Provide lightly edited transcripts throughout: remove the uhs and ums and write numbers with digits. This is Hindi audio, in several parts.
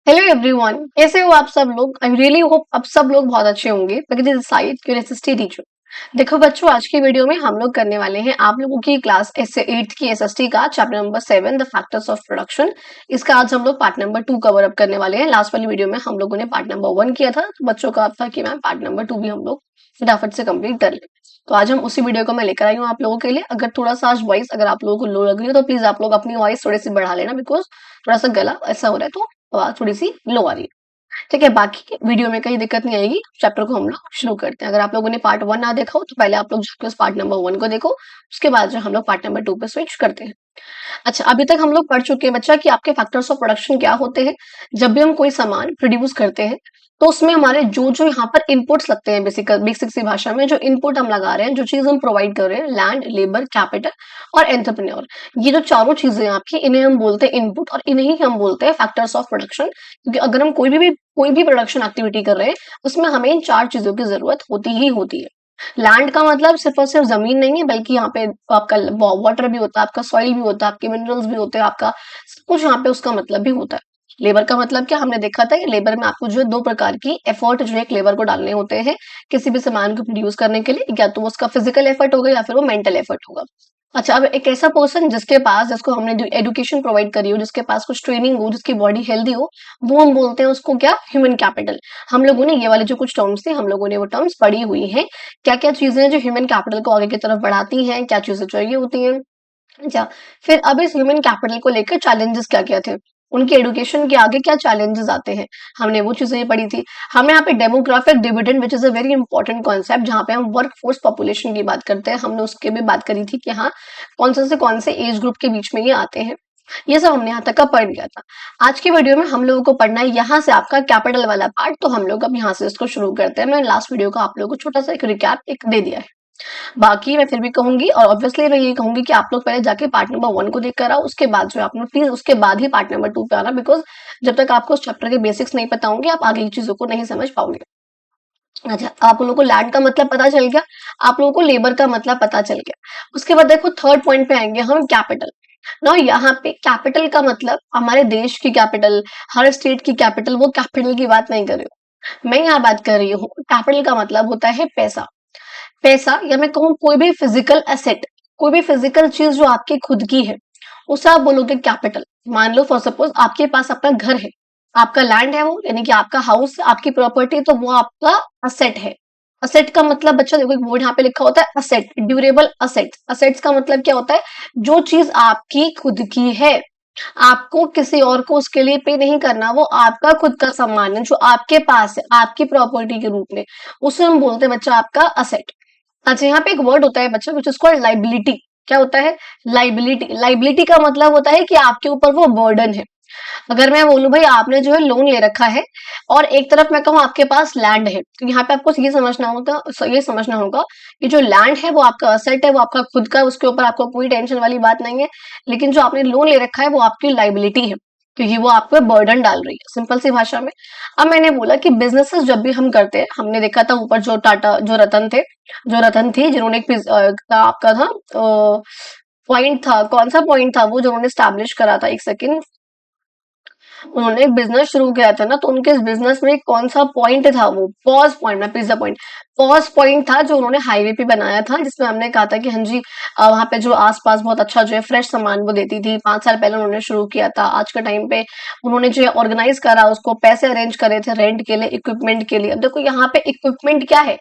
हेलो एवरीवन, कैसे हो आप सब लोग। आई रियली होप आप सब लोग बहुत अच्छे होंगे। Side curiosity teacher. देखो बच्चों, आज की वीडियो में हम लोग करने वाले हैं आप लोगों की क्लास एस 8 की एसएसटी का chapter number 7 the factors of production. इसका आज हम लोग पार्ट नंबर 2 कवर अप करने वाले हैं। लास्ट वाली वीडियो में हम लोगों ने पार्ट नंबर 1 किया था, तो बच्चों का अब था कि मैम पार्ट नंबर 2 भी हम लोग फटाफट से कंप्लीट कर ले। तो आज हम उसी वीडियो को मैं लेकर आई हूँ आप लोगों के लिए। अगर थोड़ा सा आज वॉइस अगर आप लोगों को लो लग रही हो तो प्लीज आप लोग अपनी वॉइस थोड़ी सी बढ़ा लेना, बिकॉज थोड़ा सा गला ऐसा हो रहा है तो आवाज थोड़ी सी लो आ रही है। ठीक है, बाकी वीडियो में कहीं दिक्कत नहीं आएगी। चैप्टर को हम लोग शुरू करते हैं। अगर आप लोगों ने पार्ट 1 ना देखा हो तो पहले आप लोग जाके उस पार्ट नंबर 1 को देखो, उसके बाद जो हम लोग पार्ट नंबर 2 पे स्विच करते हैं। अच्छा, अभी तक हम लोग पढ़ चुके हैं बच्चा कि आपके फैक्टर्स ऑफ प्रोडक्शन क्या होते हैं। जब भी हम कोई सामान प्रोड्यूस करते हैं तो उसमें हमारे जो जो यहाँ पर इनपुट्स लगते हैं, बेसिक सी भाषा में जो इनपुट हम लगा रहे हैं, जो चीज हम प्रोवाइड कर रहे हैं, लैंड, लेबर, कैपिटल और एंटरप्रेन्योर, ये जो चारों चीजें आपकी, इन्हें हम बोलते हैं इनपुट और इन्हें ही हम बोलते हैं फैक्टर्स ऑफ प्रोडक्शन। क्योंकि अगर हम कोई भी प्रोडक्शन एक्टिविटी कर रहे हैं उसमें हमें इन चार चीजों की जरूरत होती ही होती है। लैंड का मतलब सिर्फ और सिर्फ जमीन नहीं है, बल्कि यहाँ पे आपका वाटर भी होता है, आपका सॉइल भी होता है, आपके मिनरल्स भी होते हैं, आपका सब कुछ यहाँ पे उसका मतलब भी होता है। लेबर का मतलब क्या, हमने देखा था, लेबर में आपको जो है दो प्रकार की एफर्ट जो है एक लेबर को डालने होते हैं किसी भी सामान को प्रोड्यूस करने के लिए। या तो वो उसका फिजिकल एफर्ट होगा या फिर वो मेंटल एफर्ट होगा। अच्छा, अब एक ऐसा पर्सन जिसके पास, जिसको हमने एजुकेशन प्रोवाइड करी हो, जिसके पास कुछ ट्रेनिंग हो, जिसकी बॉडी हेल्दी हो, वो हम बोलते हैं उसको क्या, ह्यूमन कैपिटल। हम लोगों ने ये वाले जो कुछ टर्म्स थे हम लोगों ने वो टर्म्स पढ़ी हुई हैं। क्या क्या चीजें हैं जो ह्यूमन कैपिटल को आगे की तरफ बढ़ाती हैं, क्या चीजें चाहिए होती हैं। अच्छा, फिर अब इस ह्यूमन कैपिटल को लेकर चैलेंजेस क्या क्या थे, उनकी एडुकेशन के आगे क्या चैलेंजेस आते हैं, हमने वो चीजें पढ़ी थी। हमें यहाँ पे demographic dividend which is a very important concept, जहाँ पे हम वर्क फोर्स पॉपुलेशन की बात करते हैं, हमने उसके भी बात करी थी कि हाँ कौन से एज ग्रुप के बीच में ये आते हैं। ये सब हमने यहाँ तक का पढ़ लिया था। आज की वीडियो में हम लोगों को पढ़ना है यहाँ से आपका कैपिटल वाला पार्ट, तो हम लोग अब यहाँ से इसको शुरू करते हैं। मैं लास्ट वीडियो का आप लोगों को छोटा सा एक रिकैप एक दे दिया है। बाकी मैं फिर भी कहूंगी, और ऑब्वियसली मैं ये कहूंगी कि आप लोग पहले जाके पार्ट नंबर 1 को देख कर आओ, उसके बाद जो है आप लोग प्लीज उसके बाद ही पार्ट नंबर 2 पे आना, बिकॉज जब तक आपको उस चैप्टर के बेसिक्स नहीं पता होंगे आप आगे की चीजों को नहीं समझ पाओगे। अच्छा, आप लोगों को लैंड का मतलब पता चल गया, आप लोगों को लेबर का मतलब पता चल गया। उसके बाद देखो थर्ड पॉइंट पे आएंगे हम, कैपिटल। ना यहाँ पे कैपिटल का मतलब हमारे देश की कैपिटल, हर स्टेट की कैपिटल, वो कैपिटल की बात नहीं कर रही हूँ मैं, यहाँ बात कर रही हूँ कैपिटल का मतलब होता है पैसा। पैसा, या मैं कहूँ कोई भी फिजिकल एसेट, कोई भी फिजिकल चीज जो आपकी खुद की है, उसे आप बोलोगे कैपिटल। मान लो फॉर सपोज आपके पास अपना घर है, आपका लैंड है वो, यानी कि आपका हाउस, आपकी प्रॉपर्टी, तो वो आपका असेट है। असेट का मतलब बच्चा देखो, एक वर्ड यहाँ पे लिखा होता है असेट, ड्यूरेबल असेट। असेट्स का मतलब क्या होता है, जो चीज आपकी खुद की है, आपको किसी और को उसके लिए पे नहीं करना, वो आपका खुद का सामान है जो आपके पास है आपकी प्रॉपर्टी के रूप में, उसे हम बोलते हैं बच्चा आपका असेट। अच्छा, यहाँ पे एक वर्ड होता है बच्चा विच इज कॉल्ड लाइबिलिटी। क्या होता है, लाइबिलिटी। लाइबिलिटी का मतलब होता है कि आपके ऊपर वो बर्डन है। अगर मैं बोलूं भाई आपने जो है लोन ले रखा है, और एक तरफ मैं कहूँ आपके पास लैंड है, तो यहाँ पे आपको ये समझना होगा कि जो लैंड है वो आपका असेट है, वो आपका खुद का, उसके ऊपर आपको कोई टेंशन वाली बात नहीं है। लेकिन जो आपने लोन ले रखा है वो आपकी लाइबिलिटी है, क्योंकि वो आपको बर्डन डाल रही है, सिंपल सी भाषा में। अब मैंने बोला कि बिजनेसेस जब भी हम करते हैं, हमने देखा था ऊपर जो टाटा, जो रतन थी जिन्होंने एक आपका था पॉइंट था, कौन सा पॉइंट था वो जो उन्होंने स्टैब्लिश करा था, एक सेकेंड, उन्होंने एक बिजनेस शुरू किया था ना, तो उनके इस बिजनेस में कौन सा पॉइंट था, वो पॉज पॉइंट ना पिज्जा पॉइंट, पॉज पॉइंट था जो उन्होंने हाईवे पे बनाया था, जिसमें हमने कहा था कि हाँ जी वहां पे जो आसपास बहुत अच्छा जो है फ्रेश सामान वो देती थी। 5 साल पहले उन्होंने शुरू किया था, आज के टाइम पे उन्होंने जो है ऑर्गेनाइज करा, उसको पैसे अरेंज करे थे रेंट के लिए, इक्विपमेंट के लिए। अब देखो यहाँ पे इक्विपमेंट क्या है,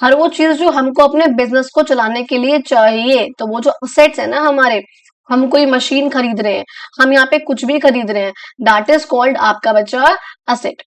हर वो चीज जो हमको अपने बिजनेस को चलाने के लिए चाहिए। तो वो जो असेट्स है ना हमारे, हम कोई मशीन खरीद रहे हैं, हम यहाँ पे कुछ भी खरीद रहे हैं, दैट इज कॉल्ड आपका बच्चा असेट,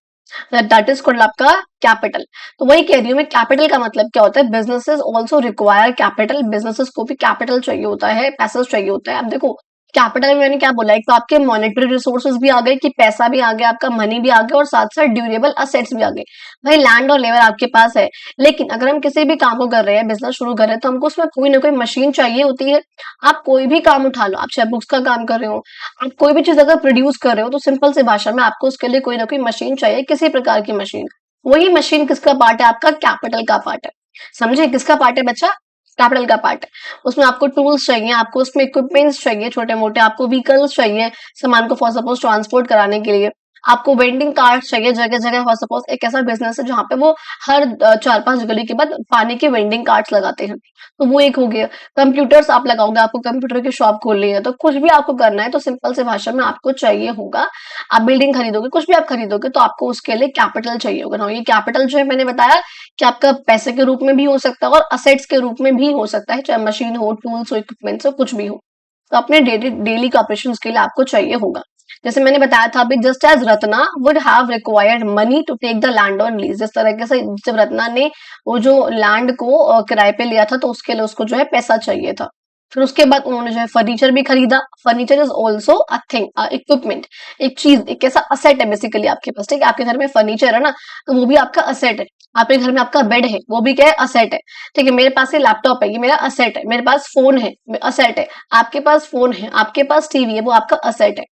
दैट इज कॉल्ड आपका कैपिटल। तो वही कह रही हूँ मैं, कैपिटल का मतलब क्या होता है, businesses also require capital, businesses को भी कैपिटल चाहिए होता है, पैसा चाहिए होता है। अब देखो कैपिटल में मैंने क्या बोला, एक तो आपके मॉनेटरी रिसोर्सेज भी आ गए, कि पैसा भी आ गया, आपका मनी भी आ गया, और साथ साथ ड्यूरेबल असेट्स भी आ गए। भाई लैंड और लेबर आपके पास है, लेकिन अगर हम किसी भी काम को कर रहे हैं, बिजनेस शुरू कर रहे हैं, तो हमको उसमें कोई ना कोई मशीन चाहिए होती है। आप कोई भी काम उठा लो, आप चाहे बुक्स का काम कर रहे हो, आप कोई भी चीज अगर प्रोड्यूस कर रहे हो, तो सिंपल सी भाषा में आपको उसके लिए कोई ना कोई मशीन चाहिए, किसी प्रकार की मशीन। वही मशीन किसका पार्ट है, आपका कैपिटल का पार्ट है। समझे, किसका पार्ट है बच्चा, कैपिटल का पार्ट है। उसमें आपको टूल्स चाहिए, आपको उसमें इक्विपमेंट्स चाहिए छोटे मोटे, आपको व्हीकल्स चाहिए सामान को फॉर सपोज ट्रांसपोर्ट कराने के लिए, आपको वेंडिंग कार्ड चाहिए जगह-जगह। फॉर सपोज एक ऐसा बिजनेस है जहाँ पे वो हर 4-5 गली के बाद पानी के वेंडिंग कार्ड्स लगाते हैं, तो वो एक हो गया। कंप्यूटर्स आप लगाओगे, आपको कंप्यूटर की शॉप खोलनी है, तो कुछ भी आपको करना है तो सिंपल से भाषा में आपको चाहिए होगा। आप बिल्डिंग खरीदोगे, कुछ भी आप खरीदोगे तो आपको उसके लिए कैपिटल चाहिए होगा ना। ये कैपिटल जो है मैंने बताया कि आपका पैसे के रूप में भी हो सकता है और असेट्स के रूप में भी हो सकता है, चाहे मशीन हो, टूल्स हो, इक्विपमेंट्स हो, कुछ भी हो। तो अपने डेली डेली के ऑपरेशंस के लिए आपको चाहिए होगा। जैसे मैंने बताया था अभी, just as Ratna would have required money to take the land on lease, जिस तरीके से जब रत्ना ने वो जो लैंड को किराए पे लिया था तो उसके लिए उसको जो है पैसा चाहिए था। फिर उसके बाद उन्होंने जो है फर्नीचर भी खरीदा। Furniture is also a thing, equipment, एक चीज, एक ऐसा असेट है बेसिकली आपके पास। ठीक है, आपके घर में फर्नीचर है ना, तो वो भी आपका असेट है। आपके घर में आपका बेड है, वो भी क्या है, असेट है। ठीक है, मेरे पास ये लैपटॉप है, ये मेरा असेट है। मेरे पास फोन है, असेट है। आपके पास फोन है, आपके पास टीवी है, वो आपका असेट है।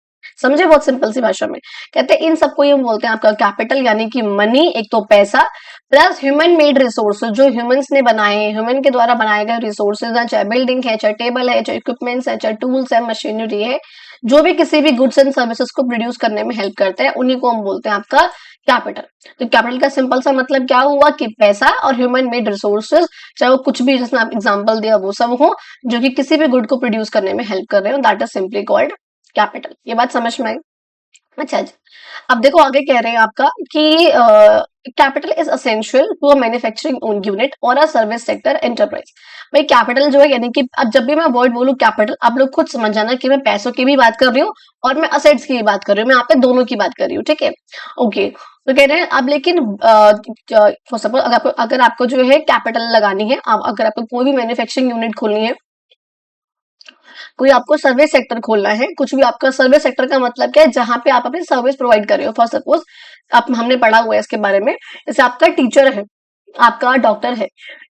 समझे, बहुत सिंपल सी भाषा में कहते हैं इन सबको ये बोलते हैं आपका कैपिटल, यानी कि मनी, एक तो पैसा, प्लस ह्यूमन मेड रिसोर्सेज, जो ह्यूमंस ने बनाए हैं, ह्यूमन के द्वारा बनाए गए रिसोर्सेज हैं, चाहे बिल्डिंग है, चाहे टेबल है, चाहे इक्विपमेंट्स है, चाहे टूल्स है, मशीनरी है, जो भी किसी भी गुड्स एंड सर्विसेज को प्रोड्यूस करने में हेल्प करते हैं, उन्हीं को हम बोलते हैं आपका कैपिटल। तो कैपिटल का सिंपल सा मतलब क्या हुआ कि पैसा और ह्यूमन मेड रिसोर्सेज, चाहे वो कुछ भी, जैसे आप एग्जांपल दिया, वो सब हो जो कि किसी भी गुड को प्रोड्यूस करने में हेल्प कर रहे हो, that is simply called capital. ये बात समझ में आई? अच्छा जी। अब देखो आगे कह रहे हैं आपका कि capital is essential to a manufacturing unit और अ सर्विस सेक्टर एंटरप्राइज। भाई कैपिटल जो है, यानी कि अब जब भी मैं वर्ड बोलूं कैपिटल, आप लोग खुद समझ जाना कि मैं पैसों की भी बात कर रही हूँ और मैं असेट्स की भी बात कर रही हूँ, मैं यहाँ पे दोनों की बात कर रही हूँ। ठीक है, ओके। तो कह रहे हैं अब, लेकिन फॉर सपोज अगर आपको जो है कैपिटल लगानी है, अगर आपको कोई भी मैन्युफैक्चरिंग यूनिट खोलनी है, कोई आपको सर्विस सेक्टर खोलना है, कुछ भी, आपका सर्विस सेक्टर का मतलब क्या है, जहां पे आप अपनी सर्विस प्रोवाइड कर रहे हो। फॉर सपोज आप, हमने पढ़ा हुआ है इसके बारे में, जैसे आपका टीचर है, आपका डॉक्टर है,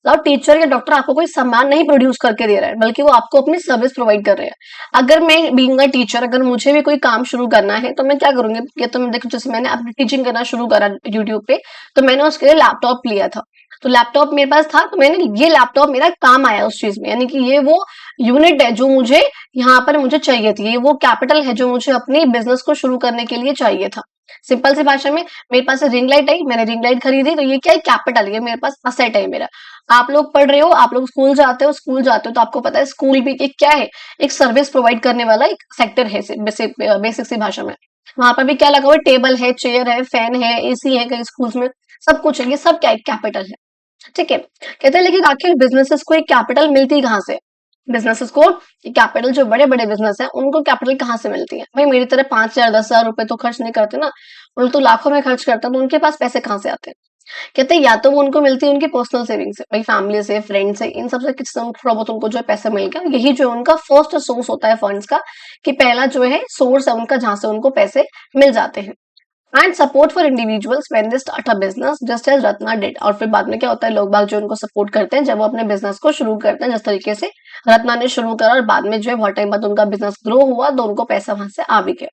और टीचर या डॉक्टर आपको कोई सामान नहीं प्रोड्यूस करके दे रहा है, बल्कि वो आपको अपनी सर्विस प्रोवाइड कर रहे हैं। अगर मैं बीइंग अ टीचर, अगर मुझे भी कोई काम शुरू करना है तो मैं क्या करूंगी, या तो मैं देखो, जैसे मैंने अपनी टीचिंग करना शुरू करा यूट्यूब पे, तो मैंने उसके लिए लैपटॉप लिया था। तो लैपटॉप मेरे पास था, तो मैंने ये लैपटॉप मेरा काम आया उस चीज में, यानी कि ये वो यूनिट है जो मुझे यहाँ पर मुझे चाहिए थी, ये वो कैपिटल है जो मुझे अपनी बिजनेस को शुरू करने के लिए चाहिए था। सिंपल सी भाषा में, मेरे पास रिंग लाइट आई, मैंने रिंग लाइट खरीदी, तो ये क्या है, कैपिटल, ये मेरे पास असेट है मेरा। आप लोग पढ़ रहे हो, आप लोग स्कूल जाते हो तो आपको पता है स्कूल भी एक क्या है, एक सर्विस प्रोवाइड करने वाला एक सेक्टर है, बेसिक सी भाषा में। वहां पर भी क्या लगा हुआ है, टेबल है, चेयर है, फैन है, एसी है, कई स्कूल्स में सब कुछ है, ये सब क्या है, कैपिटल है। ठीक है, कहते हैं लेकिन आखिर बिजनेसेस को एक कैपिटल मिलती कहाँ से? बिजनेसेस को कैपिटल, जो बड़े बड़े बिजनेस है उनको कैपिटल कहाँ से मिलती है? भाई मेरी तरह 5,000 10,000 रुपए तो खर्च नहीं करते ना, वो तो लाखों में खर्च करते हैं, तो उनके पास पैसे कहाँ से आते हैं? कहते हैं या तो वो उनको मिलती है उनकी पर्सनल सेविंग से, भाई फैमिली से, फ्रेंड से, इन सबसे किसी थोड़ा बहुत उनको जो है पैसा मिल गया, यही जो है उनका फर्स्ट सोर्स होता है फंड्स का, कि पहला जो है सोर्स है उनका जहां से उनको पैसे मिल जाते हैं। And support for individuals when they start a business just as Ratna did. और फिर बाद में क्या होता है, लोग बाग जो उनको सपोर्ट करते हैं जब वो अपने बिजनेस को शुरू करते हैं, जिस तरीके से रत्ना ने शुरू करा, और बाद में जो है बहुत टाइम बाद उनका बिजनेस ग्रो हुआ तो उनको पैसा वहां से आ भी गया।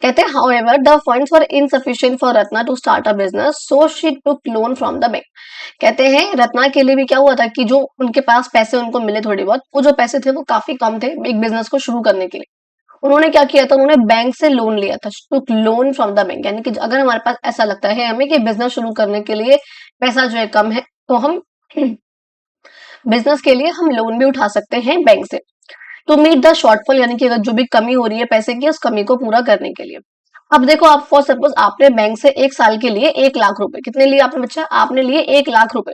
कहते हैं however the funds were insufficient for Ratna to start a business, so she took loan from the bank. कहते हैं रत्ना के लिए भी क्या हुआ था कि जो उनके पास पैसे उनको मिले थोड़े बहुत, वो जो पैसे थे वो काफी कम थे एक बिजनेस को शुरू करने के लिए। उन्होंने क्या किया था, उन्होंने बैंक से लोन लिया था, टुक लोन फ्रॉम द बैंक। यानी कि अगर हमारे पास ऐसा लगता है हमें कि बिजनेस शुरू करने के लिए पैसा जो है कम है, तो हम बिजनेस के लिए हम लोन भी उठा सकते हैं बैंक से, टू मीट द शॉर्टफॉल, यानी कि अगर जो भी कमी हो रही है पैसे की, उस कमी को पूरा करने के लिए। अब देखो, आप फॉर सपोज आपने बैंक से 1 साल के लिए 1 लाख रुपए, कितने लिए आपने बच्चा, आपने लिए 1 लाख रुपए।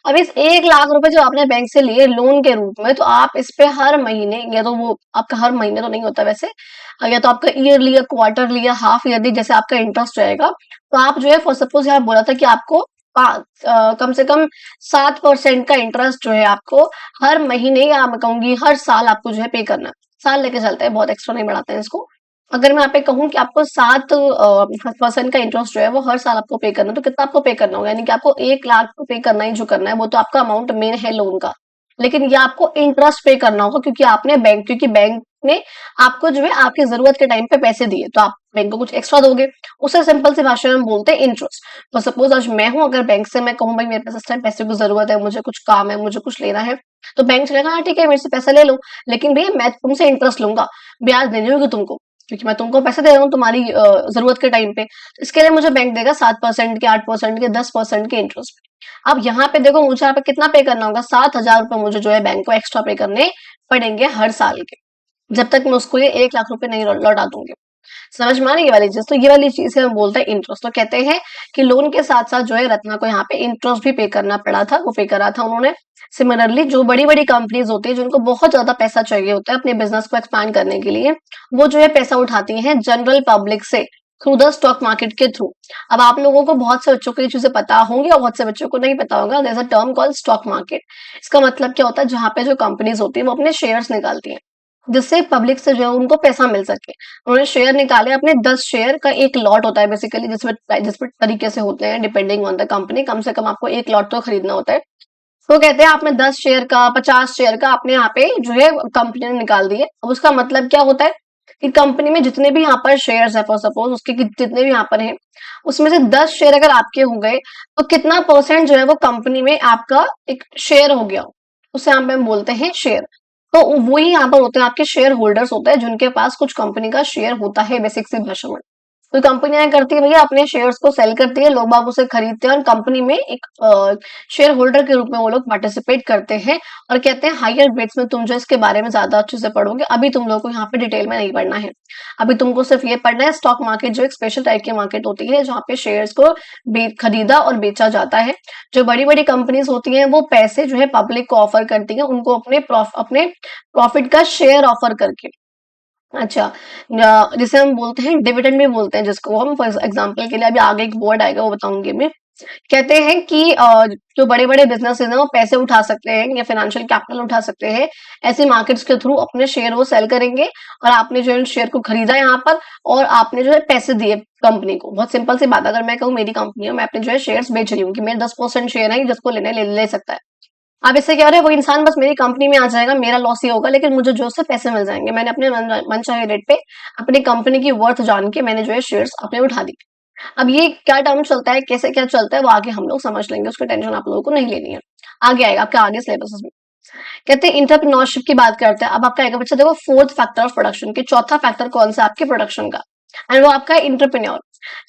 अब इस 1 लाख रुपए जो आपने बैंक से लिए लोन के रूप में, तो आप इस पे हर महीने, या तो वो आपका हर महीने तो नहीं होता वैसे, या तो आपका ईयरली या क्वार्टरली या हाफ ईयरली, जैसे आपका इंटरेस्ट रहेगा, तो आप जो है फॉर सपोज यहाँ बोला था कि आपको कम से कम 7% का इंटरेस्ट जो है आपको हर महीने, या मैं कहूंगी हर साल आपको जो है पे करना है। साल लेके चलते हैं, बहुत एक्स्ट्रा नहीं बढ़ाते हैं इसको। अगर मैं यहाँ पे कहूँ कि आपको 7% का इंटरेस्ट जो है वो हर साल आपको पे करना है, तो कितना आपको पे करना होगा, यानी कि आपको 1 लाख को पे करना ही जो करना है, वो तो आपका अमाउंट मेन है लोन का, लेकिन ये आपको इंटरेस्ट पे करना होगा, क्योंकि बैंक ने आपको जो है आपकी जरूरत के टाइम पे पैसे दिए, तो आप बैंक को कुछ एक्स्ट्रा दोगे, उसे सिंपल सी भाषा में हम बोलते हैं इंटरेस्ट। तो सपोज आज मैं हूं, अगर बैंक से मैं कहूँ भाई मेरे पास इस टाइम पैसे की जरूरत है, मुझे कुछ काम है, मुझे कुछ लेना है, तो बैंक चलेगा हाँ ठीक है मेरे से पैसा ले लो, लेकिन भैया मैं तुमसे इंटरेस्ट लूंगा, ब्याज देनी होगी तुमको। क्योंकि मैं तुमको पैसे दे रहा हूँ तुम्हारी जरूरत के टाइम पे। तो इसके लिए मुझे बैंक देगा 7% के, 8% के, 10% के इंटरेस्ट पे। अब यहाँ पे देखो मुझे यहाँ पे कितना पे करना होगा, 7,000 रुपए मुझे जो है बैंक को एक्स्ट्रा पे करने पड़ेंगे हर साल के, जब तक मैं उसको ये 1 लाख रुपए नहीं लौटा दूंगी। समझ में आ रही है ये वाली चीज? तो ये वाली चीज है हम बोलते हैं इंटरेस्ट। तो कहते हैं कि लोन के साथ साथ जो है रत्ना को यहाँ पे इंटरेस्ट भी पे करना पड़ा था, वो पे करा था उन्होंने। सिमिलरली जो बड़ी बड़ी कंपनीज होती है जिनको बहुत ज्यादा पैसा चाहिए होता है अपने बिजनेस को एक्सपांड करने के लिए, वो जो है पैसा उठाती है जनरल पब्लिक से थ्रू द स्टॉक मार्केट के थ्रू। अब आप लोगों को बहुत से बच्चों को ये चीजें पता होंगी और बहुत से बच्चों को नहीं पता होगा। There is a term called stock market. इसका मतलब क्या होता है, जहां पे जो कंपनीज होती है वो अपने शेयर्स निकालती है जिससे पब्लिक से जो है उनको पैसा मिल सके। उन्होंने शेयर निकाले अपने 10 शेयर का एक लॉट होता है बेसिकली, जिसमें तरीके से होते हैं डिपेंडिंग ऑन द कंपनी। कम से कम आपको एक लॉट तो खरीदना होता है। तो कहते हैं आपने 10 शेयर का, 50 शेयर का अपने यहाँ पे जो है कंपनी ने निकाल दिए। अब उसका मतलब क्या होता है कि कंपनी में जितने भी यहाँ पर शेयर्स है, फॉर सपोज उसके जितने भी यहाँ पर हैं, उसमें से 10 शेयर अगर आपके हो गए तो कितना परसेंट जो है वो कंपनी में आपका एक शेयर हो गया, उसे हम बोलते हैं शेयर। तो वही यहाँ पर होते हैं आपके शेयर होल्डर्स होते हैं जिनके पास कुछ कंपनी का शेयर होता है बेसिक सी भाषा में। तो कंपनी क्या करती है भैया, अपने शेयर्स को सेल करती है, लोग बाग उसे खरीदते हैं और कंपनी में एक शेयर होल्डर के रूप में वो लोग पार्टिसिपेट करते हैं। और कहते हैं हायर ग्रेड्स में तुम जो इसके बारे में ज्यादा अच्छे से पढ़ोगे, अभी तुम लोग को यहाँ पे डिटेल में नहीं पढ़ना है। अभी तुमको सिर्फ ये पढ़ना है स्टॉक मार्केट जो एक स्पेशल टाइप की मार्केट होती है जहाँ पे शेयर्स को खरीदा और बेचा जाता है। जो बड़ी बड़ी कंपनीज होती हैं वो पैसे जो है पब्लिक को ऑफर करती हैं, उनको अपने प्रॉफिट का शेयर ऑफर करके। अच्छा, जिसे हम बोलते हैं डिविडेंड भी बोलते हैं, जिसको हम फॉर एग्जांपल के लिए अभी आगे एक वर्ड आएगा वो बताऊंगी मैं। कहते हैं कि जो बड़े बड़े बिजनेसेस हैं वो पैसे उठा सकते हैं या फाइनेंशियल कैपिटल उठा सकते हैं ऐसे मार्केट्स के थ्रू, अपने शेयर वो सेल करेंगे और आपने जो है शेयर को खरीदा यहाँ पर और आपने जो है पैसे दिए कंपनी को। बहुत सिंपल सी बात, अगर मैं कहूँ मेरी कंपनी है, मैं अपने जो है शेयर्स बेच रही हूँ कि मेरे 10% शेयर है, जिसको ले सकता है। अब इससे क्या हो रहा है, वो इंसान बस मेरी कंपनी में आ जाएगा, मेरा लॉस ही होगा, लेकिन मुझे जो उससे पैसे मिल जाएंगे। मैंने अपने मनचाहे रेट पे अपनी कंपनी की वर्थ जान के मैंने जो है शेयर्स अपने उठा दी। अब ये क्या टर्म चलता है, कैसे क्या चलता है, वो आगे हम लोग समझ लेंगे, उसकी टेंशन आप लोगों को नहीं लेनी है। आगे आएगा आपके आगे सिलेबस में। कहते हैं इंटरप्रेन्योरशिप की बात करते हैं। अब आपका आएगा बच्चा देखो फोर्थ फैक्टर ऑफ प्रोडक्शन के, चौथा फैक्टर कौन सा आपके प्रोडक्शन का, एंड वो आपका इंटरप्रेन्योर।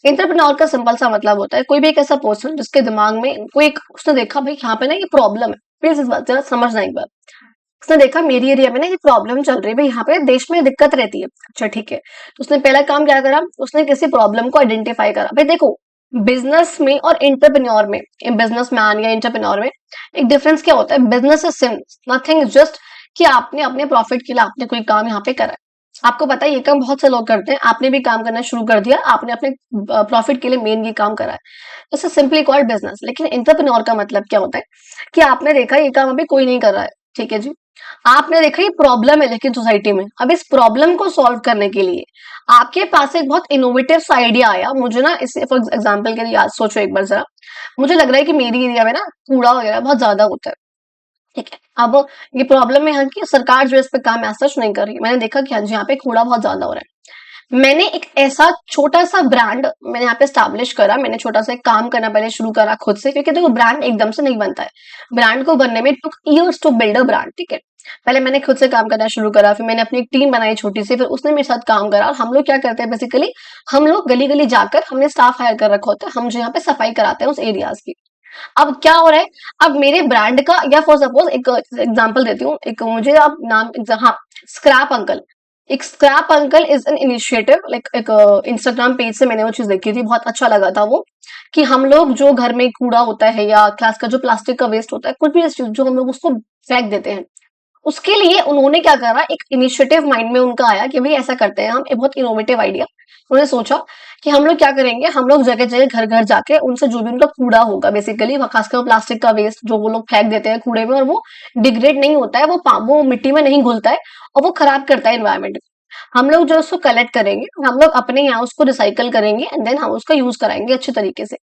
इंटरप्रेन्योर का सिंपल सा मतलब होता है कोई भी एक ऐसा पर्सन जिसके दिमाग में कोई एक, उसने देखा भाई यहाँ पे ना ये प्रॉब्लम है, प्लीज इस बात जरा समझना एक बार। उसने देखा मेरी एरिया में ना ये प्रॉब्लम चल रही है भाई, यहाँ पे देश में दिक्कत रहती है। अच्छा ठीक है, तो उसने पहला काम क्या करा, उसने किसी प्रॉब्लम को आइडेंटिफाई करा। भाई देखो बिजनेस में और इंटरप्रेन्योर में, बिजनेसमैन या इंटरप्रेन्योर में एक डिफरेंस क्या होता है। बिजनेस इज नथिंग जस्ट कि आपने अपने प्रॉफिट के लिए आपने कोई काम यहाँ पे करा है। आपको पता है ये काम बहुत से लोग करते हैं, आपने भी काम करना शुरू कर दिया, आपने अपने प्रॉफिट के लिए मेन ये काम करा है, इसे सिंपली कॉल्ड बिजनेस। लेकिन इंटरप्रेन्योर का मतलब क्या होता है कि आपने देखा ये काम अभी कोई नहीं कर रहा है, ठीक है जी, आपने देखा ये प्रॉब्लम है लेकिन सोसाइटी में, अब इस प्रॉब्लम को सॉल्व करने के लिए आपके पास एक बहुत इनोवेटिव सा आइडिया आया। मुझे ना इसे फॉर एग्जांपल के लिए याद सोचो एक बार जरा, मुझे लग रहा है कि मेरी एरिया में ना कूड़ा वगैरह बहुत ज्यादा होता है, ठीक है। अब ये प्रॉब्लम है यहाँ की, सरकार जो है इस पे काम ऐसा नहीं कर रही है। मैंने देखा कि हाँ जी यहाँ पे कूड़ा बहुत ज्यादा हो रहा है। मैंने एक ऐसा छोटा सा ब्रांड मैंने यहाँ पे स्टैब्लिश करा, मैंने छोटा सा एक काम करना पहले शुरू करा खुद से, क्योंकि देखो ब्रांड एकदम से नहीं बनता है, ब्रांड को बनने में took years to build a brand, ठीक है। पहले मैंने खुद से काम करना शुरू करा, फिर मैंने अपनी एक टीम बनाई छोटी सी, फिर उसने मेरे साथ काम करा। और हम लोग क्या करते हैं बेसिकली, हम लोग गली गली जाकर हमने स्टाफ हायर कर रखा होता है, हम जो यहाँ पे सफाई कराते हैं उस एरियाज की। अब क्या हो रहा है, अब मेरे ब्रांड का, या फॉर सपोज एक एग्जांपल देती हूँ, एक मुझे अब नाम, हाँ, स्क्रैप अंकल। एक scrap uncle is an initiative, like एक इंस्टाग्राम पेज से मैंने वो चीज देखी थी, बहुत अच्छा लगा था वो, कि हम लोग जो घर में कूड़ा होता है या क्लास का जो प्लास्टिक का वेस्ट होता है, कुछ भी चीज जो हम लोग उसको फेंक देते हैं, उसके लिए उन्होंने क्या करा, एक इनिशिएटिव माइंड में उनका आया कि भाई ऐसा करते हैं हम, एक बहुत इनोवेटिव आइडिया। उन्होंने सोचा कि हम लोग क्या करेंगे, हम लोग जगह जगह घर घर जाके उनसे जो भी उनका कूड़ा होगा बेसिकली, खासकर प्लास्टिक का वेस्ट जो वो लोग फेंक देते हैं कूड़े में, और वो डिग्रेड नहीं होता है, वो मिट्टी में नहीं घुलता है और वो खराब करता है एनवायरमेंट। हम लोग जो उसको कलेक्ट करेंगे, हम लोग अपने यहाँ उसको रिसाइकल करेंगे एंड देन हम उसका यूज कराएंगे अच्छे तरीके से।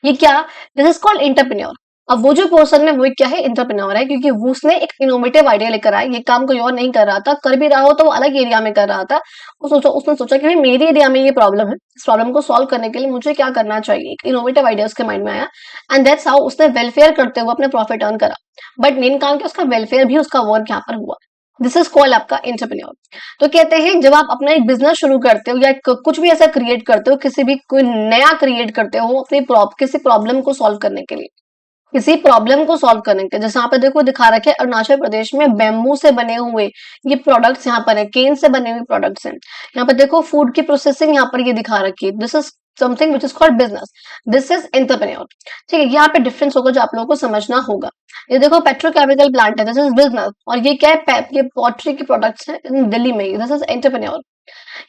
ये क्या, दिस इज कॉल्ड इंटरप्रेन्योर। अब वो जो पर्सन है वो क्या है, इंटरप्रेन्योर है, क्योंकि वो उसने एक इनोवेटिव आइडिया लेकर आया। ये काम कोई और नहीं कर रहा था, कर भी रहा हो तो वो अलग एरिया में कर रहा था। उसने सोचा कि भाई मेरी एरिया में ये प्रॉब्लम है, इस प्रॉब्लम को सॉल्व करने के लिए मुझे क्या करना चाहिए, एक इनोवेटिव आइडिया उसके माइंड में आया। एंड दैट्स हाउ उसने वेलफेयर करते हुए अपने प्रॉफिट अर्न करा। बट मेन काम क्या, उसका वेलफेयर भी उसका वर्क यहाँ पर हुआ। दिस इज कॉल्ड आपका एंटरप्रेन्योर। तो कहते हैं जब आप अपना एक बिजनेस शुरू करते हो या कुछ भी ऐसा क्रिएट करते हो, किसी भी कोई नया क्रिएट करते हो अपनी किसी प्रॉब्लम को सॉल्व करने के लिए, किसी प्रॉब्लम को सॉल्व करने के, जैसे यहाँ पे देखो दिखा रखे हैं अरुणाचल प्रदेश में बैम्बू से बने हुए ये प्रोडक्ट्स यहाँ पर है, केन से बने हुए प्रोडक्ट्स हैं। यहाँ पर देखो फूड की प्रोसेसिंग यहाँ पर ये दिखा रखी है, this is something which is called business, this is entrepreneur. ठीक है, यहाँ पे डिफरेंस होगा जो आप लोगों को समझना होगा। ये देखो पेट्रोकेमिकल प्लांट है, दिस इज बिजनेस, और ये क्या है, ये पॉटरी के प्रोडक्ट्स है दिल्ली में, दिस इज एंटरप्रेन्योर।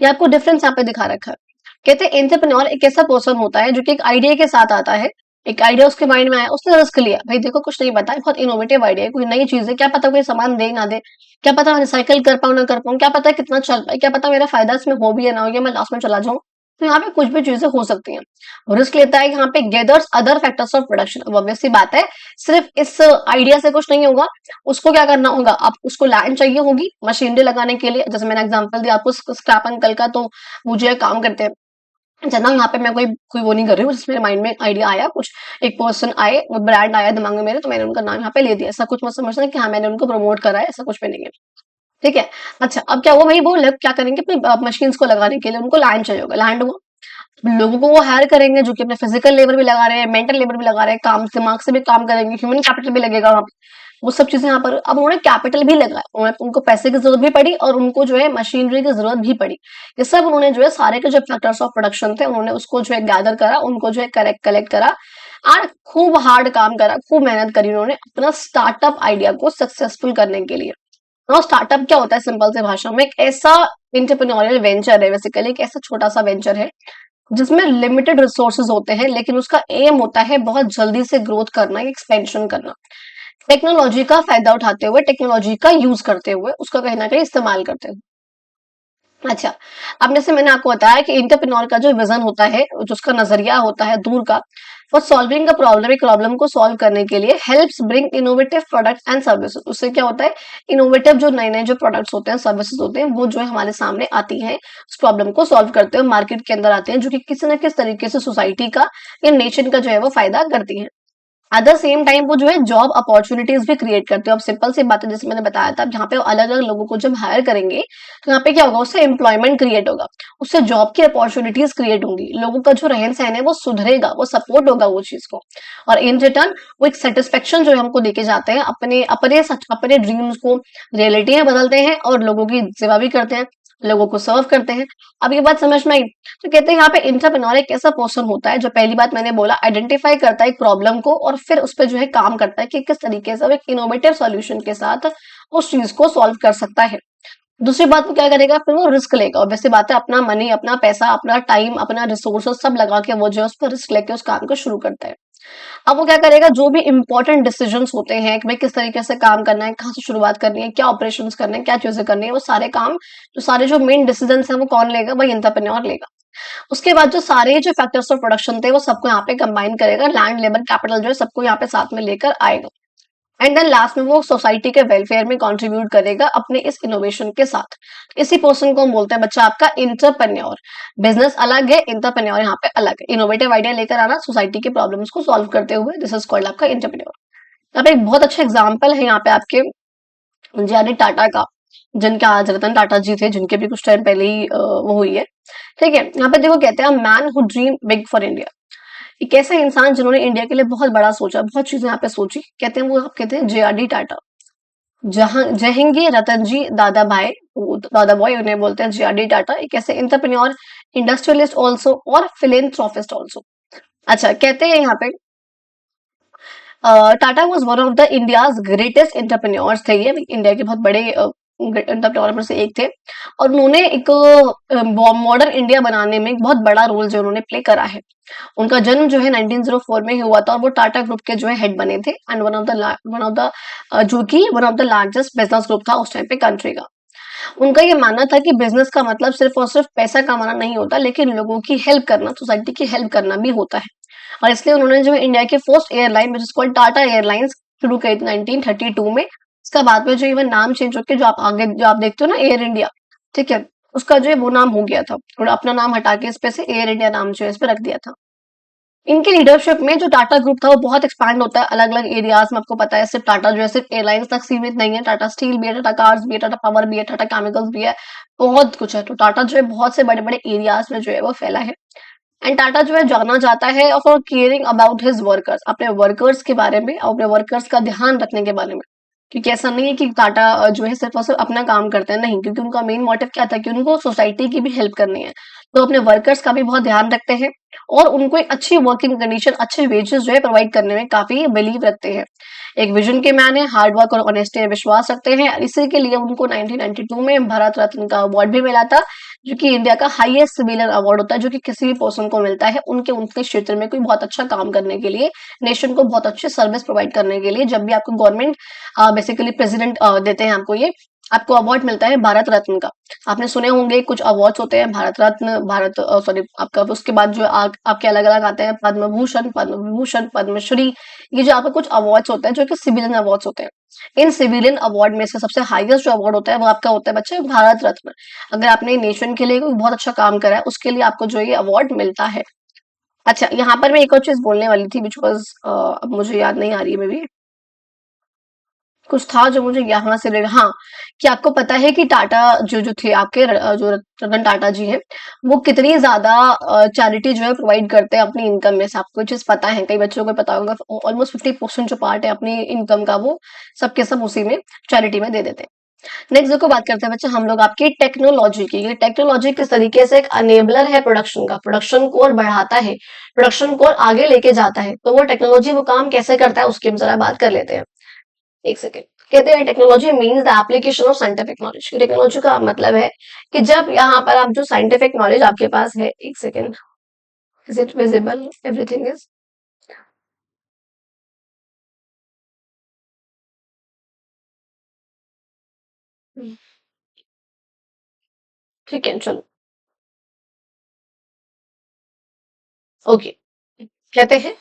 ये आपको डिफरेंस यहाँ पे दिखा रखा है। कहते हैं एंटरप्रेन्योर एक ऐसा पर्सन होता है जो कि एक आइडिया के साथ आता है, एक आइडिया उसके माइंड में आया, उसने रिस्क लिया, भाई देखो कुछ नहीं पता है, बहुत इनोवेटिव आइडिया है, कोई नई चीज है, क्या पता कोई सामान दे ना दे, क्या पता मैं रिसाइकल कर पाऊं ना कर पाऊं, क्या पता कितना चल पाए, क्या पता मेरा फायदा इसमें हो भी या ना हो, या मैं लास्ट में चला जाऊं। तो यहाँ पे कुछ भी चीजें हो सकती हैं। रिस्क लेता है यहाँ पे, gathers other factors of production. अब ऑब्वियस सी बात है, सिर्फ इस आइडिया से कुछ नहीं होगा, उसको क्या करना होगा, आप उसको लैंड चाहिए होगी मशीनरी लगाने के लिए, जैसे मैंने एग्जांपल दिया आपको स्क्रैप अंकल का, तो मुझे काम करते हैं जना, यहाँ पे मैं कोई कोई वो नहीं कर रही हूँ, जिसमें माइंड में आइडिया आया, कुछ एक पर्सन आए, वो ब्रांड आया दिमाग में मेरे, तो मैंने उनका नाम यहाँ पे ले दिया, ऐसा कुछ मत समझना कि हाँ मैंने उनको प्रमोट करा है, ऐसा कुछ भी नहीं है। ठीक है। अच्छा, अब क्या हुआ भाई, वो लोग क्या करेंगे अपनी मशीन को लगाने के लिए उनको लैंड चाहिए होगा, लैंड हुआ, लोगों को वो हायर करेंगे जो कि अपने फिजिकल लेबर भी लगा रहे हैं, मेंटल लेबर भी लगा रहे हैं, काम दिमाग से भी काम करेंगे, ह्यूमन कैपिटल भी लगेगा वहां पे, वो सब चीजें यहाँ पर। अब उन्होंने कैपिटल भी लगाया, उनको पैसे की जरूरत भी पड़ी और उनको जो है मशीनरी की जरूरत भी पड़ी। ये सब उन्होंने जो है सारे के जो फैक्टर्स ऑफ प्रोडक्शन थे उन्होंने उसको जो है गैदर करा, उनको जो है कलेक्ट कलेक्ट करा, और खूब हार्ड काम करा, खूब मेहनत करी उन्होंने अपना स्टार्टअप आइडिया को सक्सेसफुल करने के लिए। और स्टार्टअप क्या होता है, सिंपल से भाषा में, एक ऐसा इंटरप्रेन्योरियल वेंचर है, बेसिकली एक ऐसा छोटा सा वेंचर है जिसमें लिमिटेड रिसोर्सेज होते हैं, लेकिन उसका एम होता है बहुत जल्दी से ग्रोथ करना, एक्सपेंशन करना, टेक्नोलॉजी का फायदा उठाते हुए, टेक्नोलॉजी का यूज करते हुए, उसका कहीं ना कहीं इस्तेमाल करते हुए। अच्छा, अब जैसे मैंने आपको बताया कि इंटरप्रेन्योर का जो विजन होता है, जो उसका नजरिया होता है दूर का, फॉर सॉल्विंग अ प्रॉब्लम, एक प्रॉब्लम को सॉल्व करने के लिए, helps bring innovative products and services. उससे क्या होता है, इनोवेटिव जो नए नए जो प्रोडक्ट्स होते हैं, सर्विसेज होते हैं, वो जो है हमारे सामने आती हैं, उस प्रॉब्लम को सॉल्व करते हुए मार्केट के अंदर आते हैं, जो कि किसी न किसी तरीके से सोसाइटी का या नेशन का जो है वो फायदा करती है। एट द सेम टाइम वो जो है जॉब अपॉर्चुनिटीज भी क्रिएट करते हो। अब सिंपल सी बात है, जैसे मैंने बताया था, जहाँ पे अलग अलग लोगों को जब हायर करेंगे तो यहाँ पे क्या होगा, उससे एम्प्लॉयमेंट क्रिएट होगा, उससे जॉब की अपॉर्चुनिटीज क्रिएट होंगी, लोगों का जो रहन सहन है वो सुधरेगा, वो सपोर्ट होगा वो चीज को, और इन रिटर्न वो एक सेटिस्फेक्शन जो है हमको देके जाते हैं, अपने अपने अपने ड्रीम्स को रियलिटी में बदलते हैं और लोगों की सेवा भी करते हैं, लोगों को सर्व करते हैं। अब ये बात समझ में आई। तो कहते हैं यहाँ पे इंटरप्रेन्योर एक ऐसा पर्सन होता है जो, पहली बात मैंने बोला, आइडेंटिफाई करता है एक प्रॉब्लम को और फिर उस पर जो है काम करता है कि किस तरीके से वो एक इनोवेटिव सॉल्यूशन के साथ उस चीज को सॉल्व कर सकता है। दूसरी बात वो क्या करेगा, फिर वो रिस्क लेगा, और वैसी बात है, अपना मनी, अपना पैसा, अपना टाइम, अपना रिसोर्सेस सब लगा के वो जो है उस पर रिस्क लेके उस काम को शुरू करता है। अब वो क्या करेगा, जो भी इंपॉर्टेंट डिसीजंस होते हैं कि भाई किस तरीके से काम करना है, कहाँ से शुरुआत करनी है, क्या ऑपरेशंस करने हैं, क्या चीजें करनी है, वो सारे काम, जो सारे जो मेन डिसीजंस हैं वो कौन लेगा, वही एंटरप्रेन्योर लेगा। उसके बाद जो सारे जो फैक्टर्स ऑफ प्रोडक्शन थे वो सबको यहाँ पे कंबाइन करेगा, लैंड, लेबर, कैपिटल जो है सबको यहाँ पे साथ में लेकर आएगा, एंड देन लास्ट में वो सोसाइटी के वेलफेयर में कंट्रीब्यूट करेगा अपने इस इनोवेशन के साथ। इसी पर्सन को हम बोलते हैं बच्चा आपका इंटरप्रेन्योर। बिजनेस अलग है, इंटरप्रेन्योर यहाँ पे अलग है, इनोवेटिव आइडिया लेकर आना, सोसाइटी के प्रॉब्लम्स को सॉल्व करते हुए, दिस इज कॉल्ड आपका इंटरप्रेन्योर। यहाँ पे एक बहुत अच्छा एग्जाम्पल है यहाँ पे आपके जेडी टाटा का, जिनके आज रतन टाटा जी थे, जिनके भी कुछ टाइम पहले ही वो हुई है। ठीक है, यहाँ पे देखो कहते हैं man who dream big for India, एक ऐसे इंसान जिन्होंने इंडिया के लिए बहुत बड़ा सोचा, बहुत चीजें यहाँ पे सोची, कहते हैं वो, आप कहते हैं जेआरडी टाटा, जहां जहांगीर रतन जी दादा भाई, दादा बॉय उन्हें बोलते हैं जेआरडी टाटा, एक ऐसे इंटरप्रेन्योर, इंडस्ट्रियलिस्ट ऑल्सो और फिलेंथ्रोपिस्ट ऑल्सो। अच्छा, कहते हैं यहाँ पे Tata was one of the India's greatest entrepreneurs थे, ये इंडिया के बहुत बड़े एंटरप्रेन्योर में से एक थे, और उन्होंने एक मॉडर्न इंडिया बनाने में एक बहुत बड़ा रोल जो उन्होंने प्ले करा है। उनका जन्म जो है 1904 में ही हुआ था, और वो टाटा ग्रुप के जो है हेड बने थे, एंड वन ऑफ द जो कि one of the largest business group था उस टाइम पे कंट्री का। उनका ये मानना था कि बिजनेस का मतलब सिर्फ और सिर्फ पैसा कमाना नहीं होता, लेकिन लोगों की हेल्प करना, सोसाइटी की हेल्प करना भी होता है, और इसलिए उन्होंने जो इंडिया की first airline which is called Tata airlines शुरू करी थी 1932 में। इसका बाद में जो इवन नाम चेंज होकर जो आप आगे जो आप देखते हो ना, एयर इंडिया, ठीक है, उसका जो है वो नाम हो गया था, और अपना नाम हटा के इस पे से एयर इंडिया नाम जो है इस पे रख दिया था। इनकी लीडरशिप में जो टाटा ग्रुप था वो बहुत एक्सपैंड होता है अलग अलग एरियाज में। आपको पता है सिर्फ टाटा जो है सिर्फ एयरलाइंस तक सीमित नहीं है, टाटा स्टील भी है, टाटा कार्स भी है, टाटा पावर भी है, टाटा केमिकल्स भी है, बहुत कुछ है। तो टाटा जो है बहुत से बड़े बड़े एरियाज में जो है वो फैला है। एंड टाटा जो है जाना जाता है for caring about his workers, अपने वर्कर्स के बारे में और अपने वर्कर्स का ध्यान रखने के बारे में। क्योंकि ऐसा नहीं है कि टाटा जो है सिर्फ और सिर्फ अपना काम करते हैं, नहीं, क्योंकि उनका मेन मोटिव क्या था कि उनको सोसाइटी की भी हेल्प करनी है। तो अपने वर्कर्स का भी बहुत ध्यान रखते हैं और उनको एक अच्छी वर्किंग कंडीशन, अच्छे वेजेस जो है प्रोवाइड करने में काफी बिलीव रखते हैं। एक विजन के मैन है, हार्ड वर्क और ऑनेस्टी में विश्वास रखते हैं। इसी के लिए उनको 1992 में भारत रत्न का अवार्ड भी मिला था, जो कि इंडिया का हाईएस्ट सिविलियन अवार्ड होता है, जो कि किसी भी पर्सन को मिलता है उनके उनके क्षेत्र में कोई बहुत अच्छा काम करने के लिए, नेशन को बहुत अच्छी सर्विस प्रोवाइड करने के लिए। जब भी आपको गवर्नमेंट बेसिकली प्रेसिडेंट देते हैं आपको ये, आपको अवार्ड मिलता है भारत रत्न का। आपने सुने होंगे कुछ अवार्ड्स होते हैं, भारत रत्न, भारत सॉरी आपका उसके बाद जो आपके अलग अलग आते हैं, पद्म भूषण, पद्म विभूषण, पद्मश्री। ये जो आपके कुछ अवार्ड्स होते हैं जो कि सिविलियन अवार्ड्स होते हैं। इन सिविलियन अवार्ड में से सबसे हाईएस्ट जो अवार्ड होता है वो आपका होता है बच्चे भारत रत्न। अगर आपने नेशन के लिए कोई बहुत अच्छा काम करा है उसके लिए आपको जो ये अवार्ड मिलता है। अच्छा, यहाँ पर मैं एक और चीज बोलने वाली थी विच वाज, अब मुझे याद नहीं आ रही है मे बी, कुछ था जो मुझे यहाँ से हाँ, कि आपको पता है कि टाटा जो जो थे आपके जो रतन टाटा जी हैं, वो कितनी ज्यादा चैरिटी जो है प्रोवाइड करते हैं अपनी इनकम में से। आपको चीज पता है, कई बच्चों को पता होगा, ऑलमोस्ट 50% जो पार्ट है अपनी इनकम का वो सबके सब उसी में चैरिटी में दे देते हैं। नेक्स्ट देखो बात करते हैं बच्चे हम लोग आपकी टेक्नोलॉजी की। ये टेक्नोलॉजी किस तरीके से एक अनेबलर है प्रोडक्शन का, प्रोडक्शन को और बढ़ाता है, प्रोडक्शन को और आगे लेके जाता है। तो वो टेक्नोलॉजी वो काम कैसे करता है उसकी हम जरा बात कर लेते हैं। एक सेकेंड। कहते हैं technology means the application of scientific knowledge. Technology का मतलब है कि जब यहाँ पर आप जो साइंटिफिक नॉलेज आपके पास है, एक second, is it visible, everything is ठीक है, चलो, ओके। कहते हैं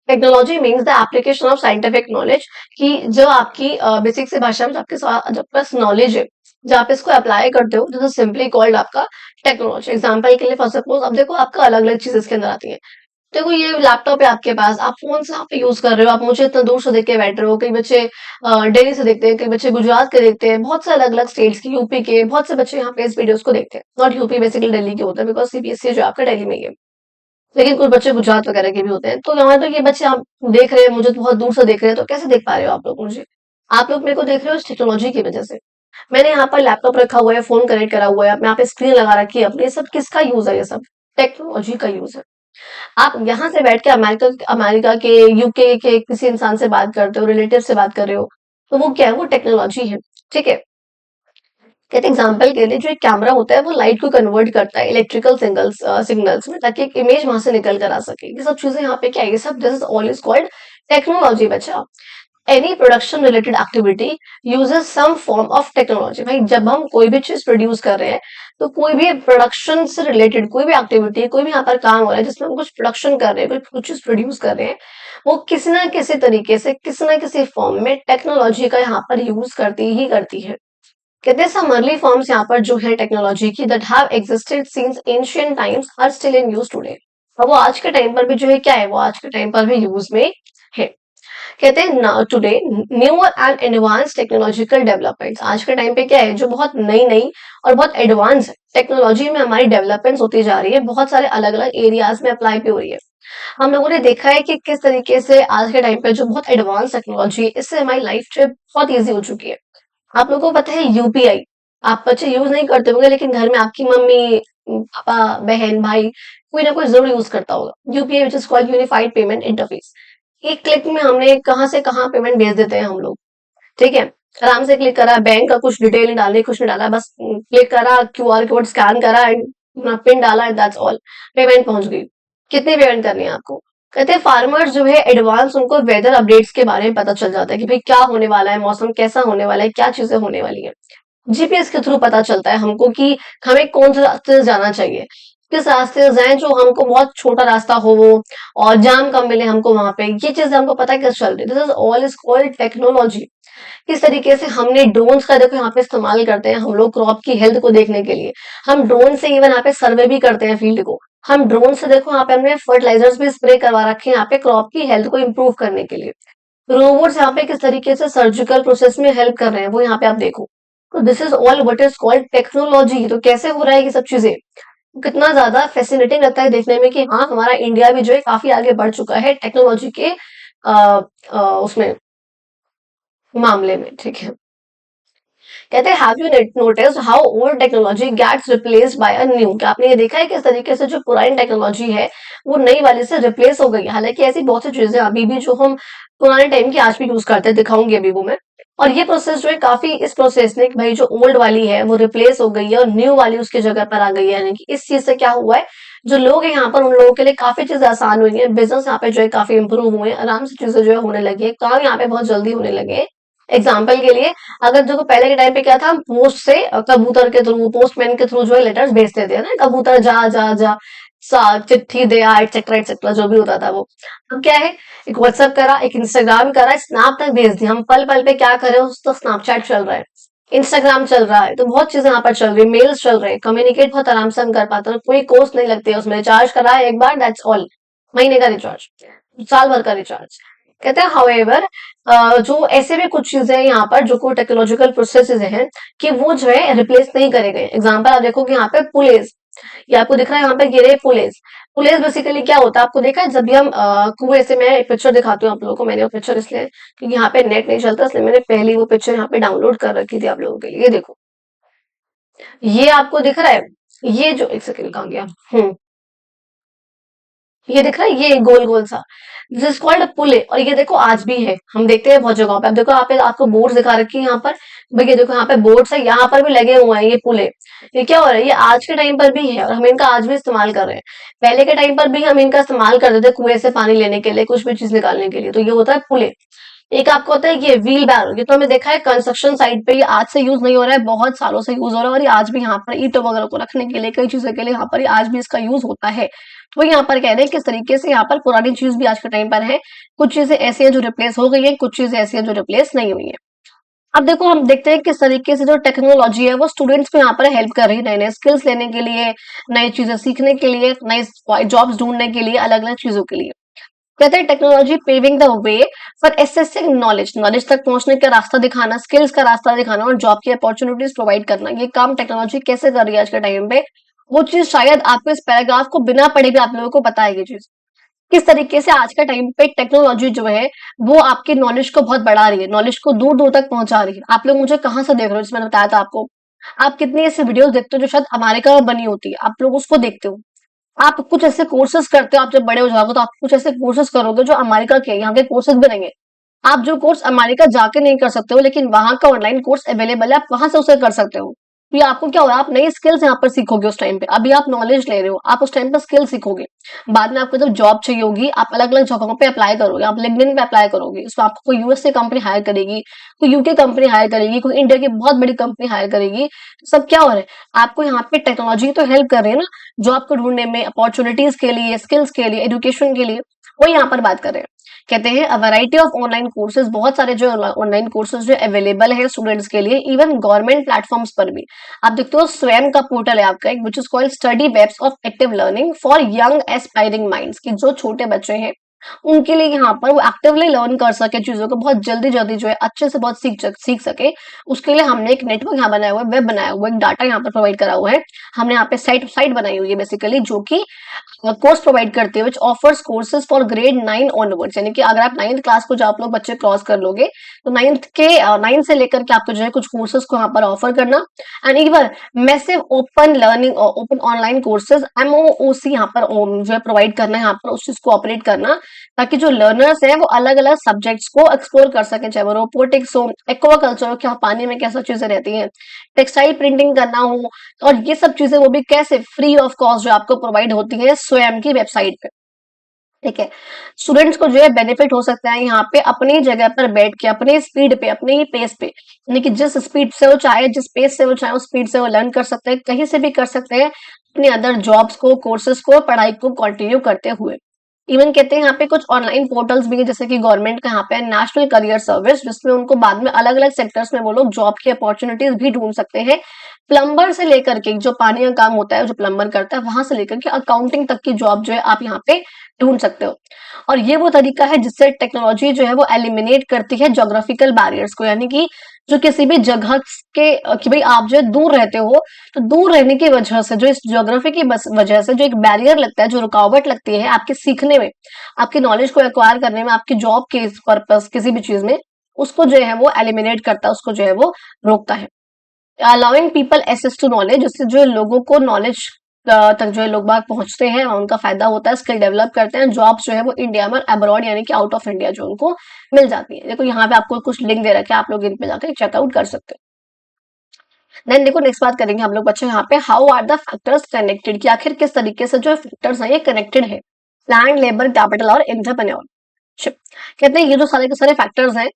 technology means the application of scientific knowledge, कि जो आपकी बेसिक से भाषा में जो जो आपके पास नॉलेज है, जब आप इसको अप्लाई करते हो, दिस इज सिंपली कॉल्ड आपका टेक्नोलॉजी। एग्जांपल के लिए फॉर सपोज अब देखो आपका अलग अलग चीजें इसके अंदर आती है। देखो ये लैपटॉप है आपके पास, आप फोन से आप यूज कर रहे हो, आप मुझे इतना दूर से देख के बैठ रहे हो। कई बच्चे दिल्ली से देखते हैं, कई बच्चे गुजरात के देखते हैं, बहुत से अलग अलग स्टेट्स के, यूपी के बहुत से बच्चे यहाँ पे इस वीडियोस को देखते हैं। नॉट यूपी, बेसिकली दिल्ली के होते हैं, बिकॉज सीबीएसई जो आपका दिल्ली में ही है, लेकिन कुछ बच्चे गुजरात वगैरह के भी होते हैं। तो यहाँ तो ये बच्चे आप देख रहे हैं मुझे, तो बहुत दूर से देख रहे हैं, तो कैसे देख पा रहे हो आप लोग मुझे? आप लोग मेरे को देख रहे हो इस टेक्नोलॉजी की वजह से। मैंने यहाँ पर लैपटॉप रखा हुआ है, फोन कनेक्ट करा हुआ है, मैं यहाँ पे स्क्रीन लगा रखी है अपनी, ये सब किसका यूज है? ये सब टेक्नोलॉजी का यूज है। आप यहाँ से बैठ के अमेरिका अमेरिका के, यूके के किसी इंसान से बात करते हो, रिलेटिव से बात कर रहे हो, तो वो क्या है? वो टेक्नोलॉजी है। ठीक है। कहते एग्जाम्पल के लिए जो एक कैमरा होता है वो लाइट को कन्वर्ट करता है इलेक्ट्रिकल सिग्नल्स में, ताकि एक इमेज वहां से निकल कर आ सके। ये सब चीजें यहाँ पे क्या है? ये सब this is all is called technology बच्चा। Any production related activity uses some form of technology. भाई जब हम कोई भी चीज प्रोड्यूस कर रहे हैं, तो कोई भी प्रोडक्शन से रिलेटेड कोई भी एक्टिविटी, कोई भी यहाँ पर काम हो रहा है जिसमें हम कुछ प्रोडक्शन कर रहे हैं, कुछ चीज प्रोड्यूस कर रहे हैं, वो किसी ना किसी तरीके से, किसी ना किसी फॉर्म में टेक्नोलॉजी का यहाँ पर यूज करती ही करती है। कहते हैं सम अर्ली फॉर्म्स यहाँ पर जो है टेक्नोलॉजी की that have existed since ancient times are still in use today. अब वो आज के टाइम पर भी जो है क्या है? वो आज के टाइम पर भी यूज में है। कहते हैं today newer and advance technological developments. आज के टाइम पे क्या है? जो बहुत नई नई और बहुत एडवांस टेक्नोलॉजी में हमारी डेवलपमेंट्स होती जा रही है, बहुत सारे अलग अलग एरियाज में अप्लाई भी हो रही है। हम लोगों ने देखा है कि किस तरीके से आज के टाइम पे जो बहुत एडवांस टेक्नोलॉजी है, इससे हमारी लाइफ जो है बहुत ईजी हो चुकी है। आप लोगों को पता है यूपीआई, आप बच्चे यूज नहीं करते होंगे, लेकिन घर में आपकी मम्मी, पापा, बहन, भाई, कोई ना कोई जरूर यूज करता होगा UPI, which is called unified payment interface. एक क्लिक में हमने कहाँ से कहाँ पेमेंट भेज देते हैं हम लोग। ठीक है। आराम से क्लिक करा, बैंक का कुछ डिटेल नहीं डाली, कुछ नहीं डाला, बस क्लिक करा, क्यूआर कोड स्कैन करा एंड पिन डाला एंड दैट्स ऑल, पेमेंट पहुंच गई। कितनी पेमेंट करनी है आपको? कहते हैं फार्मर्स जो है एडवांस उनको वेदर अपडेट्स के बारे में पता चल जाता है कि भाई क्या होने वाला है, मौसम कैसा होने वाला है, क्या चीजें होने वाली है। जीपीएस के थ्रू पता चलता है हमको कि हमें कौन से रास्ते से जाना चाहिए, किस रास्ते से जाएं जो हमको बहुत छोटा रास्ता हो वो, और जाम कम मिले हमको वहां पे। ये चीज हमको पता है कैसे चल रही है। This is all is called technology. किस तरीके से हमने ड्रोन्स का देखो यहाँ पे इस्तेमाल करते हैं हम लोग क्रॉप की हेल्थ को देखने के लिए। हम ड्रोन से इवन यहाँ पे सर्वे भी करते हैं फील्ड को। हम ड्रोन से देखो यहाँ पे हमने फर्टिलाइजर्स भी स्प्रे करवा रखे हैं यहाँ पे क्रॉप की हेल्थ को इम्प्रूव करने के लिए। रोबोट्स यहाँ पे किस तरीके से सर्जिकल प्रोसेस में हेल्प कर रहे हैं वो यहाँ पे आप देखो। तो this is all what is called technology. तो कैसे हो रहा है ये सब चीजें, कितना ज्यादा फैसिनेटिंग लगता है देखने में कि हाँ हमारा इंडिया भी जो है काफी आगे बढ़ चुका है टेक्नोलॉजी के उसमें मामले में, ठीक है। कहते हैं have you noticed how old technology gets replaced by a new. क्या आपने ये देखा है किस तरीके से जो पुरानी टेक्नोलॉजी है वो नई वाले से रिप्लेस हो गई है। हालांकि ऐसी बहुत सी चीजें अभी भी जो हम पुराने टाइम की आज भी यूज करते हैं, दिखाऊंगी अभी वो मैं। और ये प्रोसेस जो है काफी इस प्रोसेस ने कि भाई जो ओल्ड वाली है वो रिप्लेस हो गई है और न्यू वाली उसकी जगह पर आ गई है। यानी कि इस चीज से क्या हुआ है, जो लोग हैं यहाँ पर उन लोगों के लिए काफी चीजें आसान हुई है, बिजनेस यहाँ पे जो है काफी इंप्रूव हुए हैं, आराम से चीजें जो है होने लगी है, काम यहाँ पे बहुत जल्दी होने लगे हैं। एग्जाम्पल के लिए अगर देखो पहले के टाइम पे क्या था, पोस्ट से कबूतर के थ्रू पोस्टमैन के थ्रू जो है लेटर्स भेजते थे ना, कबूतर जा जा जा चिट्ठी दे आ एक्सेट्रा एक्सेट्रा जो भी होता था वो। अब क्या है, एक व्हाट्सएप करा, एक इंस्टाग्राम करा, स्नैप तक भेज दिया। हम पल पल पे क्या कर रहे हैं, उस तो स्नैपचैट चल रहा है, इंस्टाग्राम चल रहा है, तो बहुत चीजें यहाँ पर चल रही है, मेल्स चल रहे हैं, कम्युनिकेट बहुत आराम से हम कर पाते हैं, कोई कोर्स नहीं लगती है उसमें, रिचार्ज करा है एक बार दैट्स ऑल, महीने का रिचार्ज, साल भर का रिचार्ज। कहते हैं हाउएवर जो ऐसे भी कुछ चीजें हैं यहाँ पर जो कोई टेक्नोलॉजिकल प्रोसेसेस हैं कि वो जो है रिप्लेस नहीं करे गए। एग्जाम्पल आप देखो कि यहाँ पे पुलिस, ये आपको दिख रहा है यहाँ पे गिरे पुलिस। पुलिस बेसिकली क्या होता है आपको देखा है, जब भी हम कुएं से, मैं एक पिक्चर दिखाती हूँ आप लोगों को, मैंने वो पिक्चर इसलिए क्योंकि यहाँ पे नेट नहीं चलता इसलिए मैंने पहली वो पिक्चर यहाँ पे डाउनलोड कर रखी थी आप लोगों के लिए। ये देखो, ये आपको दिख रहा है, ये जो एक सेकंड कहाँ गया, ये दिख रहा है, ये गोल गोल सा, दिस इज कॉल्ड पुले। और ये देखो आज भी है, हम देखते हैं बहुत जगहों पे। अब देखो यहाँ पे आपको बोर्ड दिखा रखी है यहाँ पर, भैया देखो यहाँ पे बोर्ड्स है, यहाँ पर भी लगे हुए हैं ये पुले। ये क्या हो रहा है, ये आज के टाइम पर भी है और हम इनका आज भी इस्तेमाल कर रहे हैं। पहले के टाइम पर भी हम इनका इस्तेमाल करते थे कुएं से पानी लेने के लिए, कुछ भी चीज निकालने के लिए, तो ये होता है पुले। एक आपको होता है ये व्हील बैरो, ये तो हमने देखा है कंस्ट्रक्शन साइट पे, ये आज से यूज नहीं हो रहा है, बहुत सालों से यूज हो रहा है और ये आज भी यहाँ पर ईंटों वगैरह को रखने के लिए, कई चीजों के लिए यहाँ पर आज भी इसका यूज होता है। तो यहाँ पर कह रहे हैं किस तरीके से यहाँ पर पुरानी चीज भी आज के टाइम पर है, कुछ चीजें ऐसी हैं जो रिप्लेस हो गई है, कुछ चीजें ऐसी हैं जो रिप्लेस नहीं हुई है। अब देखो हम देखते हैं किस तरीके से जो टेक्नोलॉजी है वो स्टूडेंट्स को यहाँ पर हेल्प कर रही है, नए नए स्किल्स लेने के लिए, नई चीजें सीखने के लिए, नई जॉब्स ढूंढने के लिए, अलग अलग चीजों के लिए। कहते हैं technology paving the way for assessing knowledge, knowledge तक पहुंचने का रास्ता दिखाना, स्किल्स का रास्ता दिखाना और जॉब की अपॉर्चुनिटीज प्रोवाइड करना। ये काम टेक्नोलॉजी कैसे कर रही है आज के टाइम पे, वो चीज शायद आपको इस पैराग्राफ को बिना पढ़े भी आप लोगों को पता है ये चीज, किस तरीके से आज का टाइम पे टेक्नोलॉजी जो है वो आपकी नॉलेज को बहुत बढ़ा रही है, नॉलेज को दूर दूर तक पहुंचा रही है। आप लोग मुझे कहाँ से देख रहे हो, जिसमें मैंने बताया था आपको, आप कितनी ऐसी वीडियोस देखते हो जो शायद अमेरिका में बनी होती है, आप लोग उसको देखते हो। आप कुछ ऐसे कोर्सेज करते हो, आप जब बड़े हो जाओगे तो आप कुछ ऐसे कोर्सेज करोगे जो अमेरिका के, यहाँ के कोर्सेज भी नहीं है। आप जो कोर्स अमेरिका जाके नहीं कर सकते हो लेकिन वहां का ऑनलाइन कोर्स अवेलेबल है, आप वहां से उसे कर सकते हो। तो ये आपको क्या हो रहा है, आप नई स्किल्स यहाँ पर सीखोगे उस टाइम पे, अभी आप नॉलेज ले रहे हो, आप उस टाइम पर स्किल सीखोगे, बाद में आपको जब जॉब चाहिए होगी आप अलग अलग जगहों पे अप्लाई करोगे, आप लिंक्डइन पे अप्लाई करोगे, उसमें आपको कोई यूएसए कंपनी हायर करेगी, कोई यूके कंपनी हायर करेगी, कोई इंडिया की बहुत बड़ी कंपनी हायर करेगी। तो सब क्या हो रहा है, आपको यहाँ पे टेक्नोलॉजी तो हेल्प कर रही है ना, जॉब को ढूंढने में, अपॉर्चुनिटीज के लिए, स्किल्स के लिए, एजुकेशन के लिए, वो यहाँ पर बात कर रहे हैं। कहते हैं a variety of online courses, बहुत सारे जो ऑनलाइन कोर्सेज जो अवेलेबल है स्टूडेंट्स के लिए, इवन गवर्नमेंट प्लेटफॉर्म्स पर भी। आप देखते हो स्वयं का पोर्टल है आपका एक, which is called study webs of active learning for young aspiring minds, की जो छोटे बच्चे हैं उनके लिए यहाँ पर वो एक्टिवली लर्न कर सके, चीजों को बहुत जल्दी जल्दी जो है अच्छे से बहुत सीख सके, उसके लिए हमने एक नेटवर्क यहाँ बनाया हुआ है, वेब बनाया हुआ है, एक डाटा यहाँ पर प्रोवाइड करा हुआ है। हमने यहाँ पे साइट साइट बनाई हुई है बेसिकली, जो कि कोर्स प्रोवाइड करते हैं, which offers courses for grade 9 onwards. यानी कि अगर आप 9th क्लास को जो आप लोग बच्चे क्रॉस कर लोगे तो 9 से लेकर के आपको जो है कुछ कोर्सेज को यहाँ पर ऑफर करना। And even massive open learning open online courses MOOC यहाँ पर जो है प्रोवाइड करना है, यहाँ पर उस चीज को ऑपरेट करना, ताकि जो लर्नर्स है वो अलग अलग सब्जेक्ट्स को एक्सप्लोर कर सके, चाहे वो रोबोटिक्स हो, एक्वाकल्चर हो, क्या पानी में कैसा चीजें रहती हैं, टेक्सटाइल प्रिंटिंग करना हो, और ये सब चीजें वो भी कैसे फ्री ऑफ कॉस्ट जो आपको प्रोवाइड होती है स्वयं की वेबसाइट पे। ठीक है, स्टूडेंट्स को जो है बेनिफिट हो सकता है यहाँ पे अपनी जगह पर बैठ के, अपनी स्पीड पे, अपने ही पेस पे, यानी कि जिस स्पीड से वो चाहे, जिस पेस से वो चाहे, उस स्पीड से वो लर्न कर सकते हैं, कहीं से भी कर सकते हैं, अपने अदर जॉब्स को, कोर्सेज को, पढ़ाई को कंटिन्यू करते हुए। इवन कहते हैं यहाँ पे कुछ ऑनलाइन पोर्टल्स भी है, जैसे कि गवर्नमेंट का यहाँ पे नेशनल करियर सर्विस, जिसमें उनको बाद में अलग अलग सेक्टर्स में वो लोग जॉब की अपॉर्चुनिटीज भी ढूंढ सकते हैं, प्लम्बर से लेकर के जो पानी का काम होता है, जो प्लम्बर करता है, वहां से लेकर के अकाउंटिंग तक की जॉब जो है आप यहाँ पे ढूंढ सकते हो। और ये वो तरीका है जिससे टेक्नोलॉजी जो है वो एलिमिनेट करती है ज्योग्राफिकल बैरियर्स को, यानी कि जो किसी भी जगह के कि भाई आप जो है दूर रहते हो, तो दूर रहने की वजह से जो इस ज्योग्राफी की वजह से जो एक बैरियर लगता है, जो रुकावट लगती है आपके सीखने में, आपकी नॉलेज को एक्वायर करने में, आपकी जॉब के पर्पस किसी भी चीज में, उसको जो है वो एलिमिनेट करता है, उसको जो है वो रोकता है। Allowing people access to knowledge, जिससे जो है लोगों को नॉलेज तक जो है लोग बाग पहुंचते हैं, उनका फायदा होता है, स्किल डेवलप करते हैं, जॉब्स जो है वो इंडिया में अब्रॉड यानी कि आउट ऑफ इंडिया जो उनको मिल जाती है। देखो यहाँ पे आपको कुछ लिंक दे रखे हैं, आप लोग इन पे जाकर चेकआउट कर सकते हो। देन देखो नेक्स्ट बात करेंगे हम लोग बच्चे यहाँ पे, how are the factors connected, कि आखिर किस तरीके से जो फैक्टर्स हैं ये कनेक्टेड है लैंड, लेबर, कैपिटल और एंटरप्रेन्योर। कहते हैं ये जो सारे के सारे फैक्टर्स हैं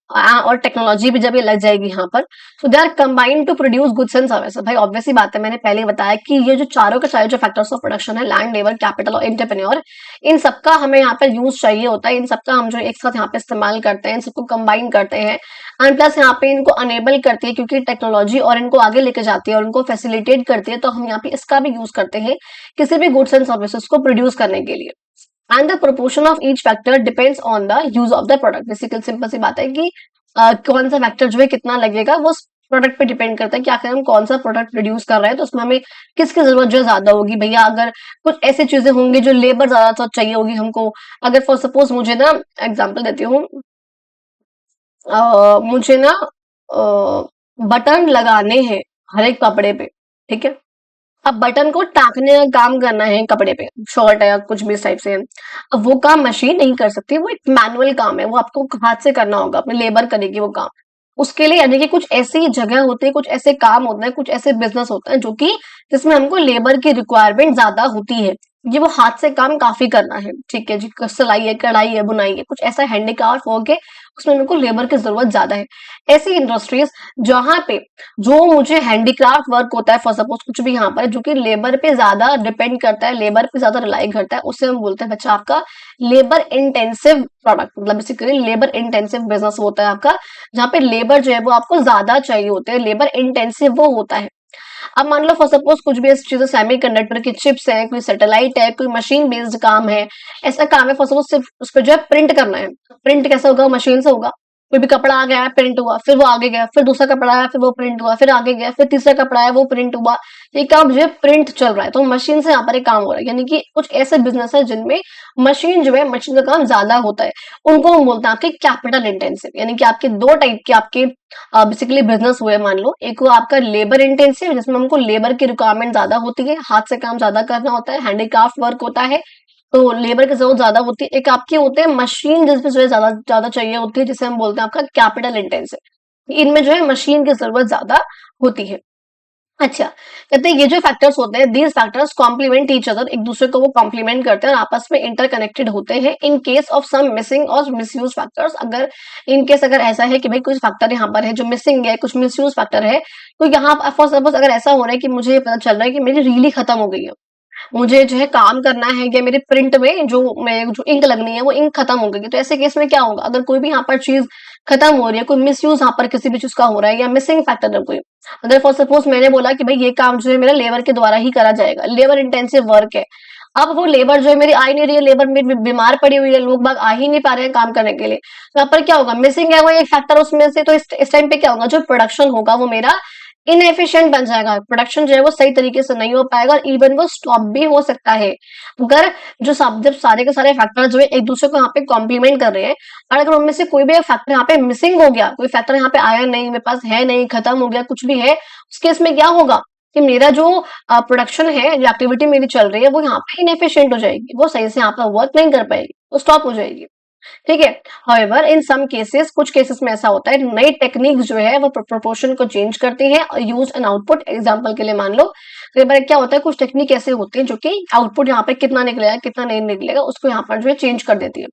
और टेक्नोलॉजी भी जब ये लग जाएगी यहाँ पर, so they are combined to produce goods and services. भाई ऑब्वियस सी बात है, मैंने पहले ही बताया कि ये जो चारों के सारे जो फैक्टर्स ऑफ प्रोडक्शन है, लैंड, लेबर, कैपिटल और एंटरप्रेन्योर, इन सबका हमें यहाँ पर यूज चाहिए होता है, इन सबका हम जो एक साथ यहाँ पे इस्तेमाल करते हैं, इन सबको कंबाइन करते हैं, एंड प्लस यहाँ पे इनको अनेबल करती है क्योंकि टेक्नोलॉजी और इनको आगे लेके जाती है और इनको फैसिलिटेट करती है, तो हम यहाँ पे इसका भी यूज करते हैं किसी भी गुड्स एंड सर्विसेज को प्रोड्यूस करने के लिए। And the proportion of each factor depends on the use of the product. Basically simple सी बात है कि कौन सा फैक्टर जो है कितना लगेगा वो प्रोडक्ट पे डिपेंड करता है कि आखिर हम कौन सा प्रोडक्ट प्रोड्यूस कर रहे हैं, तो उसमें हमें किसकी जरूरत जो है ज्यादा होगी। भैया अगर कुछ ऐसी चीजें होंगी जो लेबर ज्यादा चाहिए होगी हमको, अगर फॉर सपोज मुझे ना एग्जांपल देती हूँ, मुझे ना बटन लगाने हैं हर एक कपड़े पे, ठीक है, अब बटन को टाकने का काम करना है कपड़े पे, शर्ट है या कुछ भी इस टाइप से है, अब वो काम मशीन नहीं कर सकती, वो एक मैनुअल काम है, वो आपको हाथ से करना होगा, अपनी लेबर करेगी वो काम। उसके लिए यानी कि कुछ ऐसी जगह होती है, कुछ ऐसे काम होते हैं, कुछ ऐसे बिजनेस होते हैं जो कि जिसमें हमको लेबर की रिक्वायरमेंट ज्यादा होती है, ये वो हाथ से काम काफी करना है, ठीक है जी, सिलाई है, कढ़ाई है, बुनाई है, कुछ ऐसा हैंडीक्राफ्ट वर्क है, उसमें मेरे को लेबर की जरूरत ज्यादा है। ऐसी इंडस्ट्रीज जहां पे जो मुझे हैंडीक्राफ्ट वर्क होता है, फॉर सपोज कुछ भी यहाँ पर जो कि लेबर पे ज्यादा डिपेंड करता है, लेबर पे ज्यादा रिलाई करता है, उससे हम बोलते हैं बच्चा आपका लेबर इंटेंसिव प्रोडक्ट, मतलब बेसिकली लेबर इंटेंसिव बिजनेस होता है आपका, जहाँ पे लेबर जो है वो आपको ज्यादा चाहिए होते हैं, लेबर इंटेंसिव वो होता है। अब मान लो फॉर सपोज कुछ भी ऐसी चीजें, सेमी कंडक्टर की चिप्स है, कोई सैटेलाइट है, कोई मशीन बेस्ड काम है, ऐसा काम है, फॉर सपोज सिर्फ उस पर जो है प्रिंट करना है, प्रिंट कैसे होगा, मशीन से होगा। कोई भी कपड़ा आ गया है, प्रिंट हुआ, फिर वो आगे गया, फिर दूसरा कपड़ा आया, फिर वो प्रिंट हुआ, फिर आगे गया, फिर तीसरा कपड़ा आया, वो प्रिंट हुआ, ये काम जो है प्रिंट चल रहा है, तो मशीन से यहाँ पर एक काम हो रहा है, यानी कि कुछ ऐसे बिजनेस है जिनमें मशीन जो है, मशीन का काम ज्यादा होता है, उनको हम बोलते हैं आपके कैपिटल इंटेंसिव। यानी कि आपके दो टाइप के आपके बेसिकली बिजनेस हुए, मान लो एक हुआ आपका लेबर इंटेंसिव, जिसमें हमको लेबर की रिक्वायरमेंट ज्यादा होती है, हाथ से काम ज्यादा करना होता है, हैंडीक्राफ्ट वर्क होता है, तो लेबर की जरूरत ज्यादा होती है। एक आपके होते हैं मशीन, जिसमें जो है ज्यादा ज्यादा चाहिए होती है, जिसे हम बोलते हैं आपका कैपिटल इंटेंसिव, इनमें जो है मशीन की जरूरत ज्यादा होती है। अच्छा, कहते हैं ये जो फैक्टर्स होते हैं, these factors complement each other, एक दूसरे को वो कॉम्प्लीमेंट करते हैं और आपस में इंटरकनेक्टेड होते हैं। In case of some missing और मिसयूज फैक्टर्स, अगर इन केस अगर ऐसा है कि भाई कुछ फैक्टर यहाँ पर है जो मिसिंग है, कुछ मिसयूज फैक्टर है, तो यहाँ फॉर सपोज अगर ऐसा हो रहा है कि मुझे पता चल रहा है कि मेरी रील ही खत्म हो गई है, मुझे जो है काम करना है या मेरे प्रिंट में जो इंक लगनी है वो इंक खत्म हो गई, तो ऐसे केस में क्या होगा, अगर कोई भी यहाँ पर चीज खत्म हो रही है, कोई मिसयूज यहाँ पर किसी भी चीज का हो रहा है या मिसिंग फैक्टर है कोई, अगर फॉर सपोज मैंने बोला कि भाई ये काम जो है मेरा लेबर के द्वारा ही करा जाएगा, लेबर इंटेंसिव वर्क है, अब वो लेबर जो है मेरी आ ही नहीं रही है, लेबर मेरी बीमार पड़ी हुई है, लोग बाग आ ही नहीं पा रहे हैं काम करने के लिए, तो यहाँ पर क्या होगा, मिसिंग है वो एक फैक्टर उसमें से, तो इस टाइम पे क्या होगा, जो प्रोडक्शन होगा वो मेरा इनएफिशिएंट बन जाएगा, प्रोडक्शन जो है वो सही तरीके से नहीं हो पाएगा और इवन वो स्टॉप भी हो सकता है, अगर जब सारे के सारे फैक्टर जो है एक दूसरे को यहाँ पे कॉम्प्लीमेंट कर रहे हैं, और अगर उनमें से कोई भी एक फैक्टर यहाँ पे मिसिंग हो गया, कोई फैक्टर यहाँ पे आया नहीं, मेरे पास है नहीं, खत्म हो गया, कुछ भी है, उस केस में क्या होगा कि मेरा जो प्रोडक्शन है, जो एक्टिविटी मेरी चल रही है, वो यहाँ पे इनएफिशिएंट हो जाएगी, वो सही से यहाँ पर वर्क नहीं कर पाएगी, वो स्टॉप हो जाएगी, ठीक है। हाउएवर इन सम केसेस, कुछ केसेस में ऐसा होता है, नई टेक्निक जो है वो प्रोपोर्शन को चेंज करती है, यूज एंड आउटपुट, एग्जांपल के लिए मान लो कई बार क्या होता है, कुछ टेक्निक ऐसे होती है जो कि आउटपुट यहाँ पे कितना निकलेगा कितना नहीं निकलेगा उसको यहाँ पर जो है चेंज कर देती है।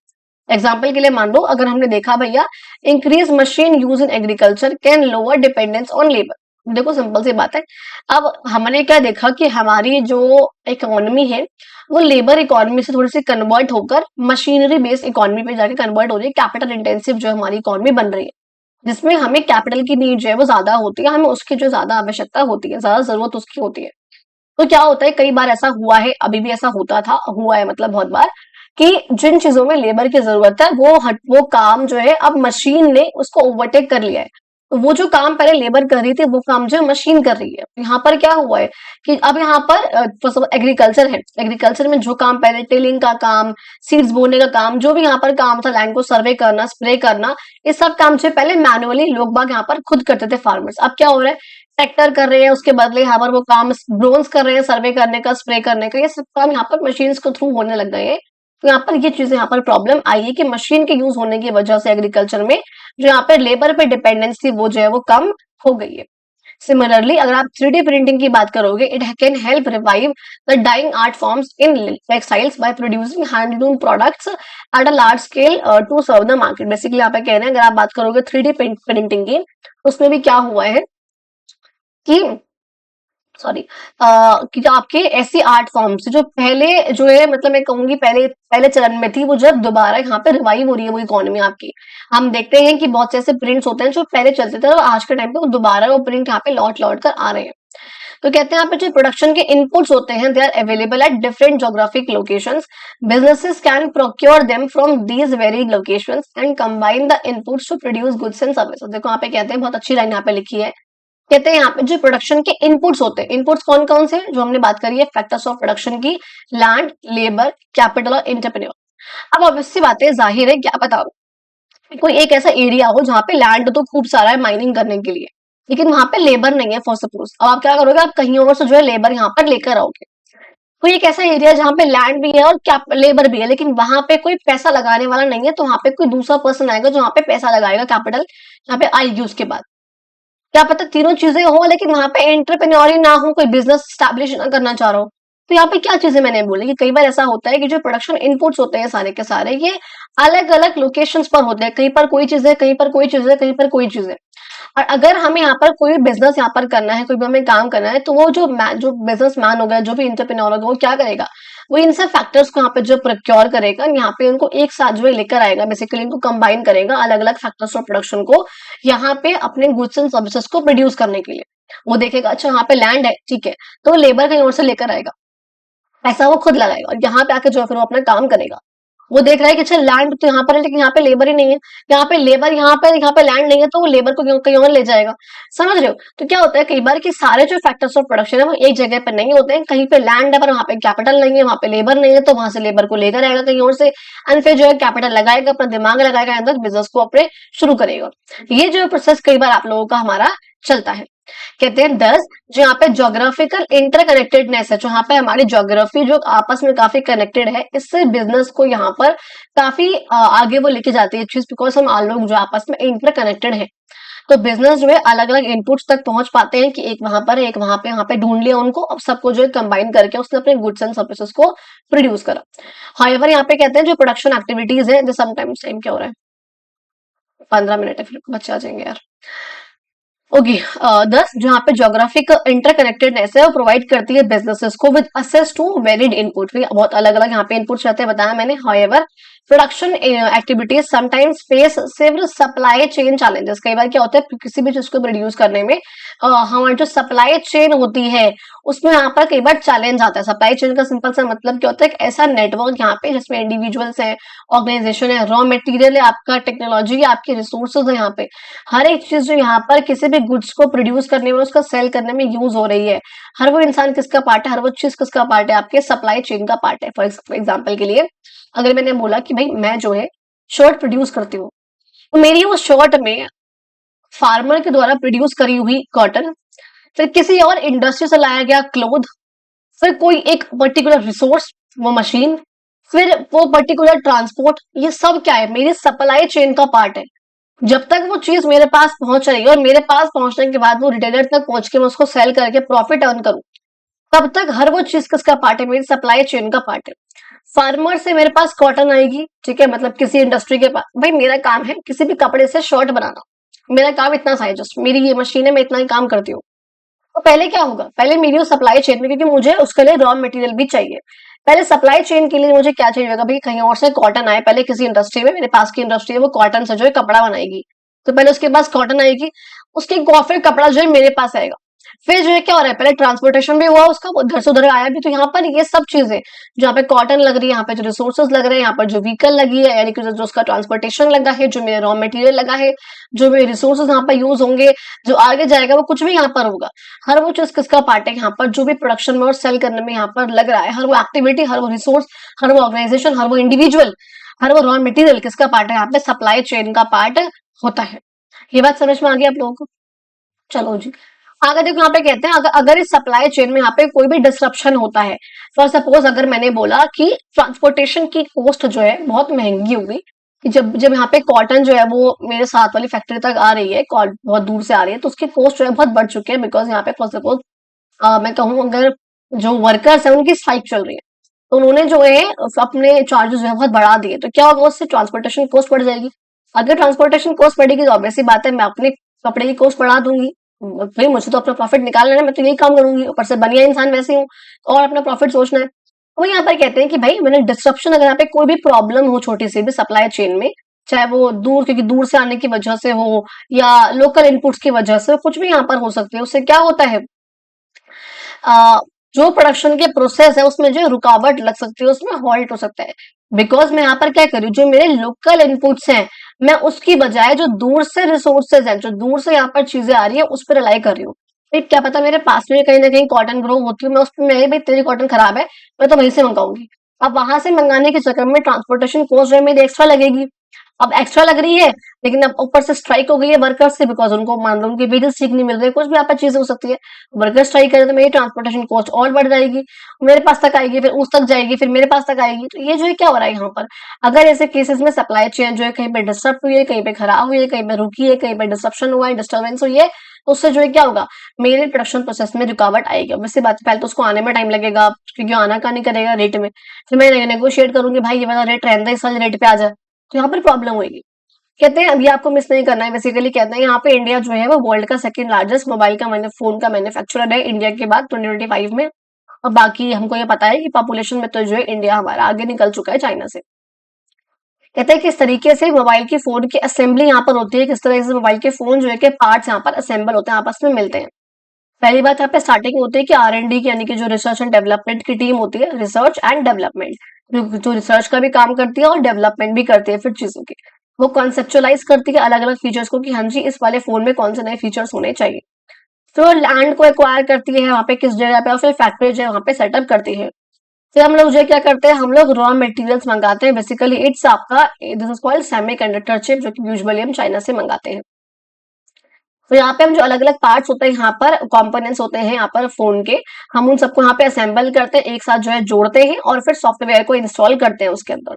एग्जाम्पल के लिए मान लो अगर हमने देखा भैया, increase machine use in agriculture can lower dependence on labour. देखो सिंपल सी बात है, अब हमने क्या देखा कि हमारी जो इकोनॉमी है वो लेबर इकोनॉमी से थोड़ी सी कन्वर्ट होकर मशीनरी बेस्ड इकोनॉमी पे जाके कन्वर्ट हो रही है, कैपिटल इंटेंसिव जो हमारी इकोनॉमी बन रही है, जिसमें हमें कैपिटल की नीड जो है वो ज्यादा होती है, हमें उसकी जो ज्यादा आवश्यकता होती है, ज्यादा जरूरत उसकी होती है। तो क्या होता है, कई बार ऐसा हुआ है, अभी भी ऐसा होता था, हुआ है मतलब बहुत बार, कि जिन चीजों में लेबर की जरूरत है वो काम जो है अब मशीन ने उसको ओवरटेक कर लिया है। तो वो जो काम पहले लेबर कर रही थी वो काम जो है मशीन कर रही है। यहाँ पर क्या हुआ है कि अब यहाँ पर एग्रीकल्चर है, एग्रीकल्चर में जो काम पहले टिलिंग का काम, सीड्स बोने का काम, जो भी यहाँ पर काम था, लैंड को सर्वे करना, स्प्रे करना, ये सब काम जो है पहले मैनुअली लोग बाग यहाँ पर खुद करते थे फार्मर्स। अब क्या हो रहा है, ट्रैक्टर कर रहे हैं, उसके बदले यहाँ पर वो काम ड्रोन्स कर रहे हैं, सर्वे करने का, स्प्रे करने का, ये सब काम यहाँ पर मशीन के थ्रू होने लग गए हैं। तो यहाँ पर ये चीजें यहाँ पर प्रॉब्लम आई है कि मशीन के यूज होने की वजह से एग्रीकल्चर में जो यहाँ पर लेबर पे डिपेंडेंस थी वो जो है वो कम हो गई है। सिमिलरली अगर आप 3D प्रिंटिंग की बात करोगे, it can help revive the dying art forms in textiles by producing handloom products at a large scale to serve the market. Basically यहाँ पे कह रहे हैं, अगर आप बात करोगे 3D प्रिंटिंग की, उसमें भी क्या हुआ है कि सॉरी कि जो आपके ऐसी आर्ट फॉर्म्स जो पहले जो है, मतलब मैं कहूंगी पहले पहले चरण में थी, वो जब दोबारा यहाँ पे रिवाइव हो रही है वो इकोनॉमी आपकी। हम देखते हैं कि बहुत से ऐसे प्रिंट्स होते हैं जो पहले चलते थे और आज के टाइम पे वो दोबारा वो प्रिंट यहाँ पे लौट लौट कर आ रहे हैं। तो कहते हैं यहाँ पे जो प्रोडक्शन के इनपुट्स होते हैं, they are available at different geographic locations. Businesses can procure them from these very locations and combine the inputs to produce goods and services. देखो यहाँ पे कहते हैं, बहुत अच्छी लाइन यहाँ पे लिखी है, कहते हैं यहाँ पे जो प्रोडक्शन के इनपुट्स होते हैं, इनपुट्स कौन कौन से, जो हमने बात करी है फैक्टर्स ऑफ प्रोडक्शन की, लैंड, लेबर, कैपिटल और एंटरप्रेन्योर। अब ऑब्वियसली बात है, जाहिर है, क्या बताओ, कोई एक ऐसा एरिया हो जहाँ पे लैंड तो खूब सारा है माइनिंग करने के लिए, लेकिन वहां पे लेबर नहीं है फॉर सपोज। अब आप क्या करोगे, आप कहीं और से जो है लेबर यहाँ पर लेकर आओगे। कोई एक ऐसा एरिया जहाँ पे लैंड भी है और क्या लेबर भी है, लेकिन वहां पे कोई पैसा लगाने वाला नहीं है, तो वहां पे कोई दूसरा पर्सन आएगा जो वहां पे पैसा लगाएगा, कैपिटल यहाँ पे आएगी उसके बाद। क्या पता तीनों चीजें हो, लेकिन वहां पे एंटरप्रेन्योर ही ना हो, कोई बिजनेस स्टैब्लिश ना करना चाह रहा हो। तो यहाँ पे क्या चीजें मैंने बोली कि कई बार ऐसा होता है कि जो प्रोडक्शन इनपुट्स होते हैं सारे के सारे, ये अलग अलग लोकेशंस पर होते हैं, कहीं पर कोई चीज है, कहीं पर कोई चीज है, कहीं पर कोई चीज है। और अगर हमें यहाँ पर कोई बिजनेस यहाँ पर करना है, कोई भी हमें काम करना है, तो वो जो बिजनेस मैन होगा, जो भी इंटरप्रेन्योर होगा, वो क्या करेगा, वो इन सब फैक्टर्स को यहाँ पे जो प्रोक्योर करेगा, यहाँ पे उनको एक साथ जो है लेकर आएगा, बेसिकली इनको कंबाइन करेगा, अलग अलग फैक्टर्स ऑफ प्रोडक्शन को यहाँ पे अपने गुड्स एंड सर्विसेज को प्रोड्यूस करने के लिए। वो देखेगा, अच्छा यहाँ पे लैंड है, ठीक है, तो वो लेबर कहीं और से लेकर आएगा, पैसा वो खुद लगाएगा और यहाँ पे आके जो है फिर वो अपना काम करेगा। वो देख रहा है कि अच्छा लैंड तो यहाँ पर है, लेकिन यहाँ पे लेबर ही नहीं है, यहाँ पे लेबर, यहाँ पे लैंड नहीं है, तो वो लेबर को कहीं और ले जाएगा। समझ रहे हो? तो क्या होता है कई बार कि सारे जो फैक्टर्स ऑफ प्रोडक्शन है वो एक जगह पर नहीं होते हैं, कहीं पे लैंड है पर वहां पे कैपिटल नहीं है, वहां पे लेबर नहीं है, तो वहां से लेबर को लेकर आएगा कहीं और से, एंड फिर जो है कैपिटल लगाएगा, अपना दिमाग लगाएगा, अंदर बिजनेस को अपने शुरू करेगा। ये जो प्रोसेस कई बार आप लोगों का हमारा चलता है। कहते हैं 10, जो यहाँ पे जोग्राफिकल इंटरकनेक्टेडनेस है, जो यहाँ पे हमारी ज्योग्राफी जो आपस में काफी कनेक्टेड है, इससे बिजनेस को यहाँ पर काफी आगे वो लेके जाती है चीज, बिकॉज हम लोग जो आपस में इंटरकनेक्टेड है, तो बिजनेस जो है अलग अलग इनपुट्स तक पहुंच पाते हैं कि एक वहां पर है, एक वहां पे ढूंढ लिया उनको, अब सबको जो है कंबाइन करके उसने अपने गुड्स एंड सर्विसेज को प्रोड्यूस करा। हाउएवर यहाँ पे कहते हैं जो प्रोडक्शन एक्टिविटीज है, जो समटाइम्स टाइम क्या हो रहा है, 15 मिनट है, फिर बच्चे आ जाएंगे यार। ओके, 10, जो यहाँ पे जोग्राफिक इंटरकनेक्टेडनेस है वो प्रोवाइड करती है बिजनेसेस को with access to varied input. बहुत अलग अलग यहाँ पे इनपुट्स रहते हैं, बताया मैंने। However production activities sometimes face civil supply chain challenges. कई बार क्या होता है किसी भी चीज को प्रोड्यूस करने में हमारी जो सप्लाई चेन होती है उसमें यहाँ पर कई बार चैलेंज आता है। सप्लाई चेन का सिंपल सा मतलब क्या होता है, एक ऐसा नेटवर्क यहाँ पे जिसमें इंडिविजुअल्स है, ऑर्गेनाइजेशन है, रॉ मटेरियल है, आपका टेक्नोलॉजी है, आपके रिसोर्सेज है, यहाँ पे हर एक चीज जो यहाँ पर किसी भी गुड्स को प्रोड्यूस करने में, उसका सेल करने में यूज हो रही है, हर वो इंसान किसका पार्ट है, हर वो चीज किसका पार्ट है, आपके सप्लाई चेन का पार्ट है। फॉर एग्जाम्पल के लिए अगर मैंने बोला कि भाई मैं जो है शर्ट प्रोड्यूस करती हूँ, तो मेरी उस शर्ट में फार्मर के द्वारा प्रोड्यूस करी हुई कॉटन, फिर किसी और इंडस्ट्री से लाया गया क्लोथ, फिर कोई एक पर्टिकुलर रिसोर्स, वो मशीन, फिर वो पर्टिकुलर ट्रांसपोर्ट, ये सब क्या है, मेरी सप्लाई चेन का पार्ट है। जब तक वो चीज मेरे पास पहुंच रही है और मेरे पास पहुंचने के बाद वो रिटेलर तक पहुंच के मैं उसको सेल करके प्रॉफिट अर्न करूं, तब तक हर वो चीज किसका पार्ट है, मेरी सप्लाई चेन का पार्ट है। फार्मर से मेरे पास कॉटन आएगी, ठीक है, मतलब किसी इंडस्ट्री के पास, भाई मेरा काम है किसी भी कपड़े से शर्ट बनाना, मेरा काम इतना सा है, जस्ट मेरी ये मशीन है, मैं इतना ही काम करती हूँ। तो पहले क्या होगा, पहले मेरी सप्लाई चेन में, क्योंकि मुझे उसके लिए रॉ मटेरियल भी चाहिए, पहले सप्लाई चेन के लिए मुझे क्या चाहिए होगा, भाई कहीं और से कॉटन आए, पहले किसी इंडस्ट्री में, मेरे पास की इंडस्ट्री है वो कॉटन से जो है कपड़ा बनाएगी, तो पहले उसके पास कॉटन आएगी, उसके फिर कपड़ा जो है मेरे पास आएगा। फिर जो है क्या हो रहा है, पहले ट्रांसपोर्टेशन भी हुआ उसका, वो उधर से उधर आया भी। तो यहाँ पर ये सब चीजें, जहाँ पे कॉटन लग रही है, यहाँ पे जो रिसोर्सेज लग रहे हैं, यहाँ पर जो व्हीकल लगी है, यानी कि जो उसका ट्रांसपोर्टेशन लगा है, जो मेरे रॉ मटेरियल लगा है, जो मेरे रिसोर्सेज यहाँ पर यूज होंगे, जो आगे जाएगा वो कुछ भी यहाँ पर होगा, हर वो चीज किसका पार्ट है यहाँ पर, जो भी प्रोडक्शन में और सेल करने में यहाँ पर लग रहा है, हर वो एक्टिविटी, हर वो रिसोर्स, हर वो ऑर्गेनाइजेशन, हर वो इंडिविजुअल, हर वो रॉ मटेरियल किसका पार्ट है, यहाँ पे सप्लाई चेन का पार्ट होता है। ये बात समझ में आ गई आप लोगों को? चलो जी, आगे देखो यहाँ पे कहते हैं, अगर अगर इस सप्लाई चेन में यहाँ पे कोई भी डिसरप्शन होता है, फॉर सपोज अगर मैंने बोला कि ट्रांसपोर्टेशन की कॉस्ट जो है बहुत महंगी होगी, कि जब जब यहाँ पे कॉटन जो है वो मेरे साथ वाली फैक्ट्री तक आ रही है, बहुत दूर से आ रही है, तो उसकी कॉस्ट जो है बहुत बढ़ चुकी है, बिकॉज यहाँ पे फॉर सपोज मैं कहूँ अगर जो वर्कर्स है उनकी स्ट्राइक चल रही है, तो उन्होंने जो है अपने चार्जेस जो है बहुत बढ़ा दिए, तो क्या होगा, उससे ट्रांसपोर्टेशन कॉस्ट बढ़ जाएगी। अगर ट्रांसपोर्टेशन कॉस्ट बढ़ेगी तो ऑब्वियसली बात है मैं अपने कपड़े की कॉस्ट बढ़ा दूंगी। भाई मुझे तो अपना प्रॉफिट निकालना है, मैं तो यही काम करूंगी, ऊपर से बनिया इंसान वैसे हूँ, और अपना प्रॉफिट सोचना है। तो यहाँ पर कहते हैं कि भाई मैंने डिस्ट्रप्शन, अगर यहाँ पे कोई भी प्रॉब्लम हो छोटी सी भी सप्लाई चेन में, चाहे वो दूर, क्योंकि दूर से आने की वजह से हो या लोकल इनपुट्स की वजह से, कुछ भी यहाँ पर हो सकती है, उससे क्या होता है, जो प्रोडक्शन के प्रोसेस है उसमें जो रुकावट लग सकती है, उसमें हॉल्ट हो सकता है। बिकॉज मैं यहाँ पर क्या कर रही हूँ, जो मेरे लोकल इनपुट्स हैं, मैं उसकी बजाय जो दूर से रिसोर्सेज हैं, जो दूर से यहाँ पर चीजें आ रही है, उस पर रिलाई कर रही हूँ। फिर क्या पता मेरे पास में कहीं ना कहीं कॉटन ग्रो होती है, मैं उस पर, मेरे भाई तेरी कॉटन खराब है, मैं तो वहीं से मंगाऊंगी। अब वहां से मंगाने के चक्कर में ट्रांसपोर्टेशन कॉस्ट जो है मेरी एक्स्ट्रा लगेगी। अब एक्स्ट्रा लग रही है, लेकिन अब ऊपर से स्ट्राइक हो गई है वर्कर्स से, बिकॉज उनको मान लो उनके वेजेस ठीक नहीं मिल रहे, कुछ भी यहाँ पर चीज हो सकती है। वर्कर स्ट्राइक करे तो मेरी ट्रांसपोर्टेशन कॉस्ट और बढ़ जाएगी, मेरे पास तक आएगी, फिर उस तक जाएगी, फिर मेरे पास तक आएगी। तो ये जो है क्या हो रहा है यहाँ पर, अगर ऐसे केसेस में सप्लाई चेन जो है कहीं पे डिस्टर्ब हुई है, कहीं पे खराब हुई है, कहीं पे रुकी है, कहीं पे डिस्ट्रप्शन हुआ है, डिस्टर्बेंस हुई है, तो उससे जो है क्या होगा, मेरे प्रोडक्शन प्रोसेस में रुकावट आएगी। वैसे बात, पहले तो उसको आने में टाइम लगेगा, क्योंकि आना का नहीं करेगा रेट में, फिर मैं नेगोशिएट करूंगी, भाई ये वाला रेट रहने दे, इस वाले रेट पे आ जाए, तो यहाँ पर प्रॉब्लम होगी। कहते हैं अभी आपको मिस नहीं करना है, बेसिकली कहते हैं यहाँ पे इंडिया जो है वो वर्ल्ड का सेकंड लार्जेस्ट मोबाइल का फोन का मैन्युफैक्चरर है इंडिया के बाद 2025 में। और बाकी हमको ये पता है कि पॉपुलेशन में तो जो है इंडिया हमारा आगे निकल चुका है चाइना से। कहते हैं किस तरीके से मोबाइल की फोन की असेंबली यहाँ पर होती है, किस तरह से मोबाइल के फोन जो है के पार्ट्स यहाँ पर असेंबल होते हैं, आपस में मिलते हैं। पहली बात यहाँ पे स्टार्टिंग होती है कि R&D की, यानी कि जो रिसर्च एंड डेवलपमेंट की टीम होती है, रिसर्च एंड डेवलपमेंट, जो रिसर्च का भी काम करती है और डेवलपमेंट भी करती है फिर चीजों की, वो कॉन्सेप्चुअलाइज करती है अलग अलग फीचर्स को, कि हाँ जी इस वाले फोन में कौन से नए फीचर्स होने चाहिए। फिर वो लैंड को एक्वायर करती है वहाँ पे किस जगह पे, और फिर फैक्ट्री जो है वहाँ पे सेटअप करती है। फिर हम लोग जो है क्या करते हैं, हम लोग रॉ मटेरियल्स मंगाते हैं, बेसिकली इट्स आपका, this is called semi conductor chip, जो कि यूजुअली हम चाइना से मंगाते हैं। तो यहाँ पे हम जो अलग अलग पार्ट्स होते हैं, यहाँ पर कंपोनेंट्स होते हैं यहाँ पर फोन के, हम उन सबको यहाँ पे असेंबल करते हैं, एक साथ जो है जोड़ते हैं, और फिर सॉफ्टवेयर को इंस्टॉल करते हैं उसके अंदर।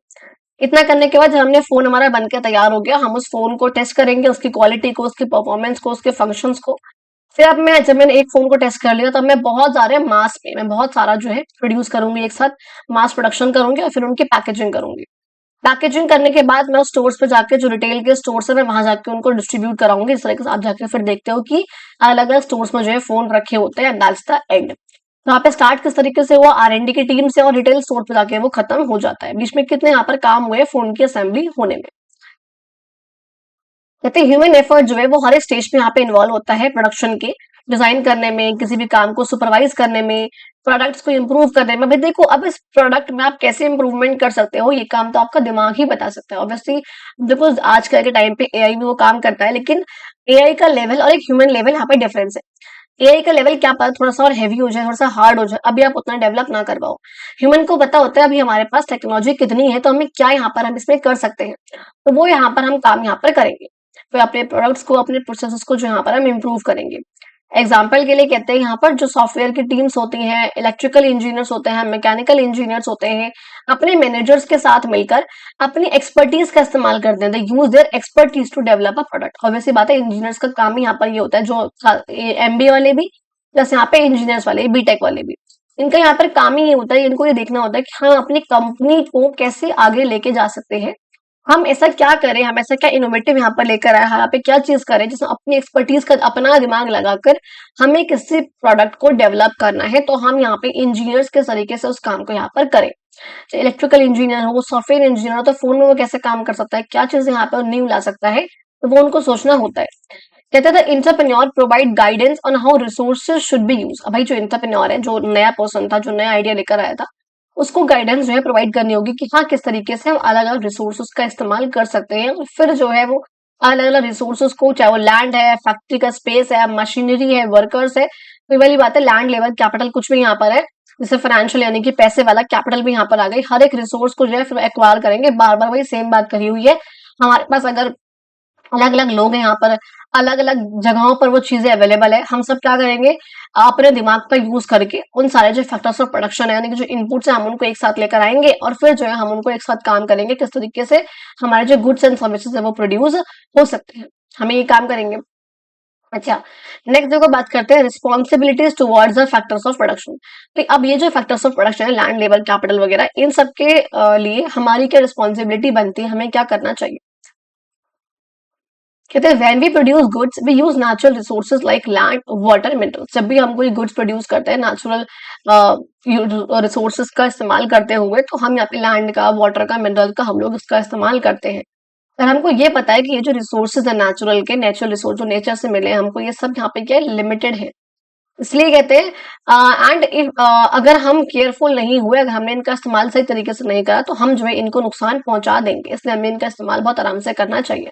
इतना करने के बाद जब हमने फोन हमारा बनकर तैयार हो गया, हम उस फोन को टेस्ट करेंगे, उसकी क्वालिटी को, उसकी परफॉर्मेंस को, उसके फंक्शंस को। फिर अब जब मैंने एक फोन को टेस्ट कर लिया, तब मैं बहुत सारे मास में, मैं बहुत सारा जो है प्रोड्यूस करूंगी, एक साथ मास प्रोडक्शन करूंगी, और फिर उनकी पैकेजिंग करूंगी। पैकेजिंग करने के बाद मैं उस स्टोर्स पे जाके, जो रिटेल के स्टोर्स है, मैं वहां जाके उनको डिस्ट्रीब्यूट कराऊंगी। इस तरीके से आप जाके फिर देखते हो कि अलग अलग स्टोर्स में जो है फोन रखे होते हैं, दैट्स द एंड। तो यहाँ पे स्टार्ट किस तरीके से हुआ, R&D की टीम से, और रिटेल स्टोर पे जाके वो खत्म हो जाता है। बीच में कितने यहाँ पर काम हुए फोन की असेंबली होने में। कहते हैं ह्यूमन एफर्ट जो है वो हर एक स्टेज पे यहाँ पे इन्वॉल्व होता है, प्रोडक्शन के डिजाइन करने में, किसी भी काम को सुपरवाइज करने में, प्रोडक्ट्स को इम्प्रूव करने में। भाई देखो, अब इस प्रोडक्ट में आप कैसे इम्प्रूवमेंट कर सकते हो, ये काम तो आपका दिमाग ही बता सकता है। ऑब्वियसली देखो आजकल के टाइम पे AI भी वो काम करता है, लेकिन AI का लेवल और एक ह्यूमन लेवल यहाँ पे डिफरेंस है। AI का लेवल क्या पता थोड़ा सा और हैवी हो जाए, थोड़ा सा हार्ड हो जाए, अभी आप उतना डेवलप ना कर पाओ। ह्यूमन को पता होता है अभी हमारे पास टेक्नोलॉजी कितनी है, तो हमें क्या यहाँ पर हम इसमें कर सकते हैं, तो वो यहाँ पर हम काम यहाँ पर करेंगे। फिर अपने प्रोडक्ट्स को, अपने प्रोसेसेस को जो यहाँ पर हम इम्प्रूव करेंगे। एग्जाम्पल के लिए कहते हैं यहाँ पर जो सॉफ्टवेयर की टीम्स होती हैं, इलेक्ट्रिकल इंजीनियर्स होते हैं, मैकेनिकल इंजीनियर्स होते हैं, अपने मैनेजर्स के साथ मिलकर अपनी एक्सपर्टीज का इस्तेमाल करते हैं, use their expertise to develop a product. Obviously बात है, इंजीनियर्स का काम ही यहाँ पर ये होता है, जो MBA वाले भी, जैसे यहाँ पे इंजीनियर्स वाले, बीटेक वाले भी, इनका यहाँ पर काम ही ये होता है, इनको ये देखना होता है कि हम अपनी कंपनी को कैसे आगे लेके जा सकते हैं, हम ऐसा क्या करें, हम ऐसा क्या इनोवेटिव यहाँ पर लेकर आए, यहाँ पे क्या चीज करें जिसमें अपनी एक्सपर्टीज का, अपना दिमाग लगाकर हमें किसी प्रोडक्ट को डेवलप करना है, तो हम यहाँ पे इंजीनियर्स के तरीके से उस काम को यहाँ पर करें। इलेक्ट्रिकल इंजीनियर हो, सॉफ्टवेयर इंजीनियर हो, तो फोन में वो कैसे काम कर सकता है, क्या चीज यहाँ पर न्यू ला सकता है, तो वो उनको सोचना होता है। कहते थे entrepreneur provide guidance on how resources should be use. भाई जो इंटरप्रेन्योर है, जो नया पर्सन था, जो नया आइडिया लेकर आया था, उसको गाइडेंस जो है प्रोवाइड करनी होगी कि हाँ किस तरीके से हम अलग अलग रिसोर्सेज का इस्तेमाल कर सकते हैं, और फिर जो है वो अलग अलग रिसोर्सेज को, चाहे वो लैंड है, फैक्ट्री का स्पेस है, मशीनरी है, वर्कर्स है, तो वाली बात है, लैंड लेवल कैपिटल कुछ भी यहाँ पर है, जैसे फाइनेंशियल यानी कि पैसे वाला कैपिटल भी यहाँ पर आ गई। हर एक रिसोर्स को जो है फिर एक्वायर करेंगे, बार बार वही सेम बात करी हुई है। हमारे पास अगर अलग अलग लोग हैं यहाँ पर, अलग अलग जगहों पर वो चीजें अवेलेबल है, हम सब क्या करेंगे, अपने दिमाग का यूज करके उन सारे जो फैक्टर्स ऑफ प्रोडक्शन है, यानी कि जो इनपुट्स है, हम उनको एक साथ लेकर आएंगे, और फिर जो है हम उनको एक साथ काम करेंगे किस तरीके से हमारे जो गुड्स एंड सर्विसेज है वो प्रोड्यूस हो सकते हैं, हमें ये काम करेंगे। अच्छा, नेक्स्ट देखो बात करते हैं responsibilities towards the factors of production. तो अब ये जो फैक्टर्स ऑफ प्रोडक्शन है, लैंड लेवल कैपिटल वगैरह, इन सब के लिए हमारी क्या रिस्पॉन्सिबिलिटी बनती है, हमें क्या करना चाहिए। कहते हैं when we produce goods we use natural resources like land, water, minerals. जब भी हम कोई गुड्स प्रोड्यूस करते हैं नेचुरल रिसोर्सेज का इस्तेमाल करते हुए, तो हम यहाँ पे लैंड का, वाटर का, मिनरल का हम लोग इसका इस्तेमाल करते हैं। और हमको ये पता है कि ये जो रिसोर्सेज है नेचुरल के, नेचुरल रिसोर्स जो नेचर से मिले हमको, ये सब यहाँ पे क्या है, लिमिटेड है। इसलिए कहते हैं एंड इफ अगर हम केयरफुल नहीं हुए, अगर हमने इनका इस्तेमाल सही तरीके से नहीं करा, तो हम जो है इनको नुकसान पहुंचा देंगे, इसलिए हमें इनका इस्तेमाल बहुत आराम से करना चाहिए।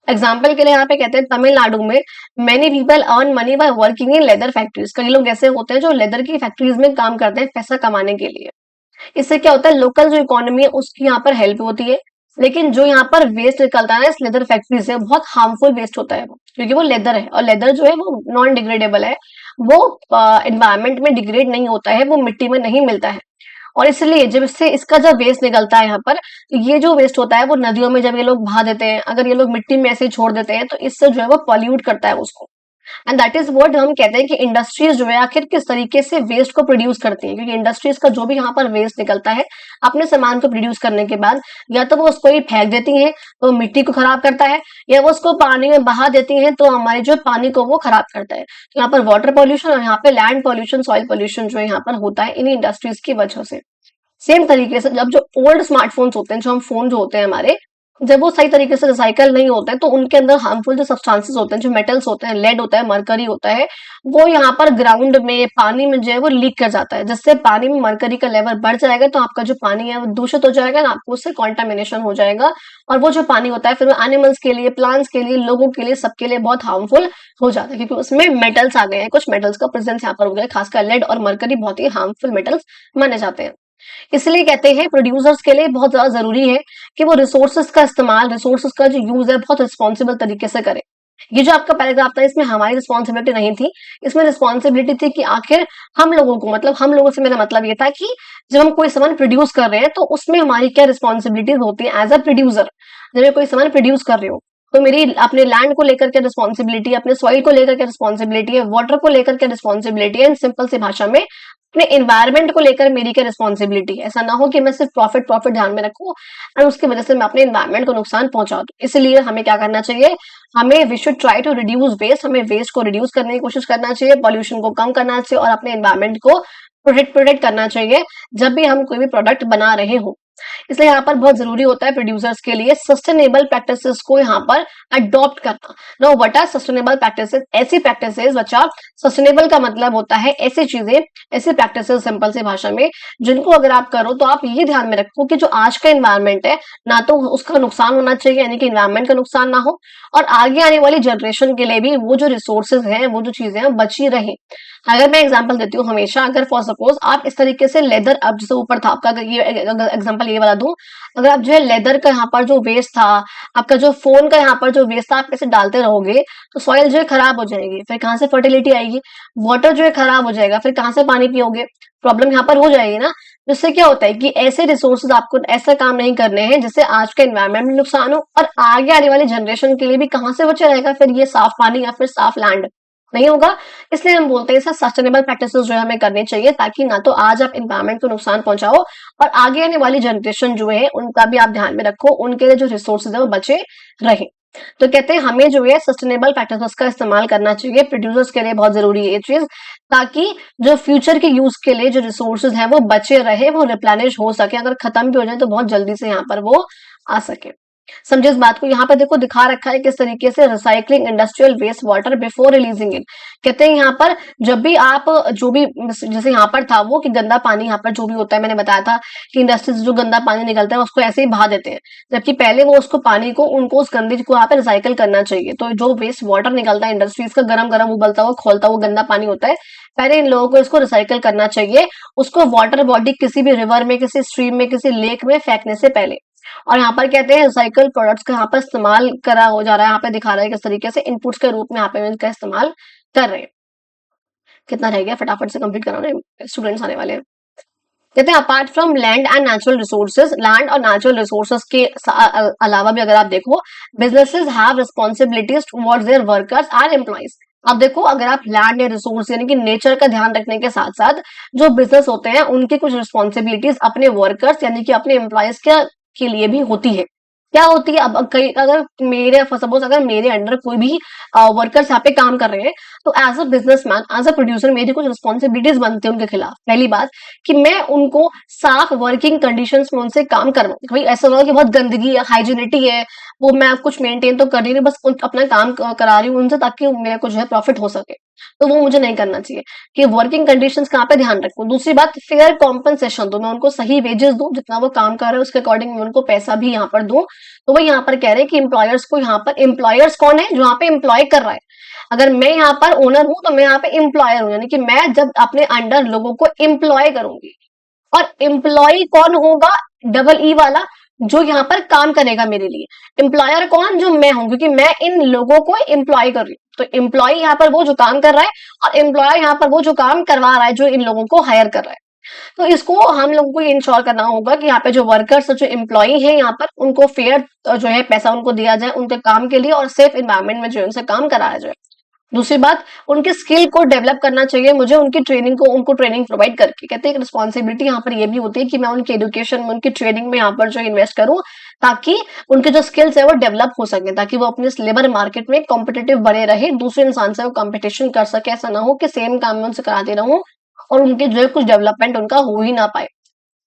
एग्जाम्पल के लिए यहाँ पे कहते हैं तमिलनाडु में many people earn money by working in leather factories. कई लोग ऐसे होते हैं जो लेदर की फैक्ट्रीज में काम करते हैं पैसा कमाने के लिए। इससे क्या होता है, लोकल जो इकोनॉमी है उसकी यहाँ पर हेल्प होती है, लेकिन जो यहाँ पर वेस्ट निकलता है ना इस लेदर फैक्ट्री से, बहुत हार्मफुल वेस्ट होता है वो, क्योंकि वो लेदर है, और लेदर जो है वो नॉन डिग्रेडेबल है, वो एनवायरमेंट में डिग्रेड नहीं होता है, वो मिट्टी में नहीं मिलता है। और इसलिए जब इससे इसका जब वेस्ट निकलता है यहाँ पर, तो ये जो वेस्ट होता है वो नदियों में जब ये लोग बहा देते हैं, अगर ये लोग मिट्टी में ऐसे ही छोड़ देते हैं, तो इससे जो है वो पॉल्यूट करता है उसको। एंड दैट इज व्हाट हम कहते हैं कि इंडस्ट्रीज जो है आखिर किस तरीके से वेस्ट को प्रोड्यूस करती है, क्योंकि इंडस्ट्रीज का जो भी यहाँ पर वेस्ट निकलता है अपने सामान को प्रोड्यूस करने के बाद, या तो वो उसको ही फेंक देती हैं तो मिट्टी को खराब करता है, या वो उसको पानी में बहा देती हैं तो हमारे जो पानी को वो खराब करता है। तो यहाँ पर वाटर पॉल्यूशन और यहाँ पे लैंड पॉल्यूशन, सॉइल पॉल्यूशन जो है यहाँ पर होता है इन इंडस्ट्रीज की वजह से। सेम तरीके से जब जो ओल्ड स्मार्टफोन्स होते हैं, जो हम फोन जो होते हैं हमारे, जब वो सही तरीके से रिसाइकल नहीं होते हैं, तो उनके अंदर हार्मफुल जो सब्सटेंसेस होते हैं, जो मेटल्स होते हैं, लेड होता है, मरकरी होता है, वो यहाँ पर ग्राउंड में, पानी में जो है वो लीक कर जाता है, जिससे पानी में मरकरी का लेवल बढ़ जाएगा, तो आपका जो पानी है वो दूषित हो जाएगा ना, आपको उससे कॉन्टामिनेशन हो जाएगा, और वो जो पानी होता है फिर वो एनिमल्स के लिए, प्लांट्स के लिए, लोगों के लिए, सबके लिए बहुत हार्मफुल हो जाता है, क्योंकि उसमें मेटल्स आ गए हैं, कुछ मेटल्स का प्रेजेंस यहाँ पर हो गया है, खासकर लेड और मरकरी बहुत ही हार्मफुल मेटल्स माने जाते हैं। इसलिए कहते हैं प्रोड्यूसर्स के लिए बहुत ज्यादा जरूरी है कि वो रिसोर्सेज का इस्तेमाल, रिसोर्सेज का जो यूज है बहुत रिस्पॉन्सिबल तरीके से करें। ये जो आपका पैराग्राफ था इसमें हमारी रिस्पॉन्सिबिलिटी नहीं थी, इसमें रिस्पॉन्सिबिलिटी थी कि आखिर हम लोगों को, मतलब हम लोगों से मेरा मतलब ये था कि जब हम कोई सामान प्रोड्यूस कर रहे हैं तो उसमें हमारी क्या रिस्पॉन्सिबिलिटीज होती है एज अ प्रोड्यूसर। जब मैं कोई सामान प्रोड्यूस कर रही हूँ, तो मेरी अपने लैंड को लेकर के रिस्पॉन्सिबिलिटी, अपने सॉइल को लेकर के रिस्पॉन्सिबिलिटी है, वाटर को लेकर के रिस्पॉन्सिबिलिटी है, सिंपल सी भाषा में अपने एनवायरमेंट को लेकर मेरी क्या रिस्पॉन्सिबिलिटी है। ऐसा ना हो कि मैं सिर्फ प्रॉफिट प्रॉफिट ध्यान में रखूं और उसकी वजह से मैं अपने एनवायरमेंट को नुकसान पहुंचा दूं। इसलिए हमें क्या करना चाहिए, हमें we should try to reduce waste, हमें वेस्ट को रिड्यूस करने की कोशिश करना चाहिए, पॉल्यूशन को कम करना चाहिए, और अपने एनवायरमेंट को प्रोटेक्ट करना चाहिए जब भी हम कोई भी प्रोडक्ट बना रहे हो। इसलिए यहाँ पर बहुत जरूरी होता है प्रोड्यूसर्स के लिए सस्टेनेबल प्रैक्टिसेस को यहाँ पर अडॉप्ट करना। Know what are sustainable practices, ऐसी प्रैक्टिसेस, बच्चा सस्टेनेबल का मतलब होता है ऐसी चीजें, ऐसी प्रैक्टिसेस सिंपल सी भाषा में, जिनको अगर आप करो तो आप ये ध्यान में रखो कि जो आज का एनवायरमेंट है ना तो उसका नुकसान होना चाहिए, यानी कि एनवायरमेंट का नुकसान ना हो, और आगे आने वाली जनरेशन के लिए भी वो जो रिसोर्सेज हैं, वो जो चीजें हैं बची रहे। अगर मैं एग्जांपल देती हूँ हमेशा, अगर फॉर सपोज आप इस तरीके से लेदर, अब जैसे ऊपर था आपका, अगर ये एग्जांपल ये वाला दूं, अगर आप जो है लेदर का यहाँ पर जो वेस्ट था, आपका जो फोन का यहाँ पर जो वेस्ट था, आप ऐसे डालते रहोगे तो सॉइल जो है खराब हो जाएगी, फिर कहाँ से फर्टिलिटी आएगी, वाटर जो है खराब हो जाएगा, फिर कहाँ से पानी पियोगे, प्रॉब्लम यहाँ पर हो जाएगी ना। जिससे क्या होता है कि ऐसे रिसोर्सेज आपको ऐसा काम नहीं करने हैं जिससे आज के एनवायरमेंट में नुकसान हो, और आगे आने वाली जनरेशन के लिए भी कहाँ से बचा रहेगा फिर ये साफ पानी या फिर साफ लैंड, नहीं होगा। इसलिए हम बोलते हैं सस्टेनेबल प्रैक्टिसेस जो है हमें करनी चाहिए, ताकि ना तो आज आप एनवायरमेंट को नुकसान पहुंचाओ, और आगे आने वाली जनरेशन जो है उनका भी आप ध्यान में रखो, उनके लिए जो रिसोर्सेज है वो बचे रहे। तो कहते हैं हमें जो है सस्टेनेबल प्रैक्टिसेस का इस्तेमाल करना चाहिए, प्रोड्यूसर्स के लिए बहुत जरूरी है ये चीज, ताकि जो फ्यूचर के यूज के लिए जो रिसोर्सेज हैं वो बचे रहे, वो रिप्लेनिश हो सके, अगर खत्म भी हो जाए तो बहुत जल्दी से यहाँ पर वो आ सके। समझे इस बात को। यहाँ पे देखो दिखा रखा है किस तरीके से recycling industrial waste water before releasing it. कहते हैं यहाँ पर जब भी आप जो भी, जैसे यहाँ पर था वो कि गंदा पानी यहाँ पर जो भी होता है, मैंने बताया था कि इंडस्ट्री से जो गंदा पानी निकलता है उसको ऐसे ही बहा देते हैं, जबकि पहले वो उसको पानी को उनको उस गंदे को यहाँ पे रिसाइकल करना चाहिए। तो जो वेस्ट वाटर निकलता है इंडस्ट्रीज का, गरम गरम उबलता हुआ खोलता हुआ गंदा पानी होता है, पहले इन लोगों को इसको रिसाइकल करना चाहिए, उसको वाटर बॉडी किसी भी रिवर में, किसी स्ट्रीम में, किसी लेक में फेंकने से पहले। और यहाँ पर कहते हैं रिसाइकल प्रोडक्ट्स का यहाँ पर इस्तेमाल करा हो जा रहा है, यहाँ पे दिखा रहा है किस तरीके से इनपुट्स के रूप में यहाँ पे इनका इस्तेमाल कर रहे हैं। कितना रह गया, फटाफट से कंप्लीट कराना, स्टूडेंट्स आने वाले हैं। कहते हैं apart from land and natural resources, land और नेचुरल रिसोर्सेज के अलावा भी अगर आप देखो, businesses have responsibilities towards their workers and employees. अब देखो अगर आप लैंड या रिसोर्स यानी कि नेचर का ध्यान रखने के साथ साथ जो बिजनेस होते हैं उनकी कुछ रिस्पॉन्सिबिलिटीज अपने वर्कर्स यानी कि अपने एम्प्लॉयज के लिए भी होती है। क्या होती है, अब कई अगर मेरे सपोज अगर मेरे अंडर कोई भी वर्कर्स यहाँ पे काम कर रहे हैं, तो as a businessman, as a producer मेरी कुछ रिस्पॉन्सिबिलिटीज बनती है उनके खिलाफ। पहली बात कि मैं उनको साफ वर्किंग कंडीशंस में उनसे काम करवाऊं। भाई ऐसा ना हो कि बहुत गंदगी है, हाइजीनिटी है, वो मैं कुछ मेंटेन तो कर रही नहीं, बस अपना काम करा रही हूँ उनसे ताकि मेरा कुछ है प्रॉफिट हो सके, तो वो मुझे नहीं करना चाहिए। कि वर्किंग कंडीशंस कहाँ पे ध्यान रखूं। दूसरी बात, फेयर कॉम्पनसेशन दूं, मैं उनको सही वेजेस दूं, जितना वो काम कर रहे हैं उसके अकॉर्डिंग मैं उनको पैसा भी यहाँ पर दूं। तो वो यहाँ पर कह रहे हैं कि एम्प्लॉयर्स को, यहाँ पर एम्प्लॉयर्स कौन है, जो यहाँ पे एम्प्लॉय कर रहा है। अगर मैं यहाँ पर ओनर हूं तो मैं यहाँ पे एम्प्लॉयर हूं, यानी कि मैं जब अपने अंडर लोगों को एम्प्लॉय करूंगी। और एम्प्लॉय कौन होगा, डबल ई वाला, जो यहाँ पर काम करेगा मेरे लिए। एम्प्लॉयर कौन, जो मैं हूं, क्योंकि मैं इन लोगों को एम्प्लॉय कर रही हूँ। तो एम्प्लॉय यहाँ पर वो जो काम कर रहा है, और एम्प्लॉयर यहाँ पर वो जो काम करवा रहा है, जो इन लोगों को हायर कर रहा है। तो इसको हम लोगों को इंश्योर करना होगा कि यहाँ पे जो वर्कर्स, जो एम्प्लॉय है यहाँ पर, उनको फेयर जो है पैसा उनको दिया जाए उनके काम के लिए, और सेफ इन्वायरमेंट में जो उनसे काम कराया जाए। दूसरी बात, उनके स्किल को डेवलप करना चाहिए मुझे, उनकी ट्रेनिंग को, उनको ट्रेनिंग प्रोवाइड करके। कहते हैं रिस्पॉन्सिबिलिटी यहाँ पर ये भी होती है कि मैं उनकी एजुकेशन में, उनकी ट्रेनिंग में यहाँ पर जो इन्वेस्ट करूं, ताकि उनके जो स्किल्स है वो डेवलप हो सके, ताकि वो अपने लेबर मार्केट में कॉम्पिटिटिव बने रहे, दूसरे इंसान से वो कॉम्पिटिशन कर सके। ऐसा ना हो कि सेम काम में उनसे कराते रहूं और उनके जो है कुछ डेवलपमेंट उनका हो ही ना पाए।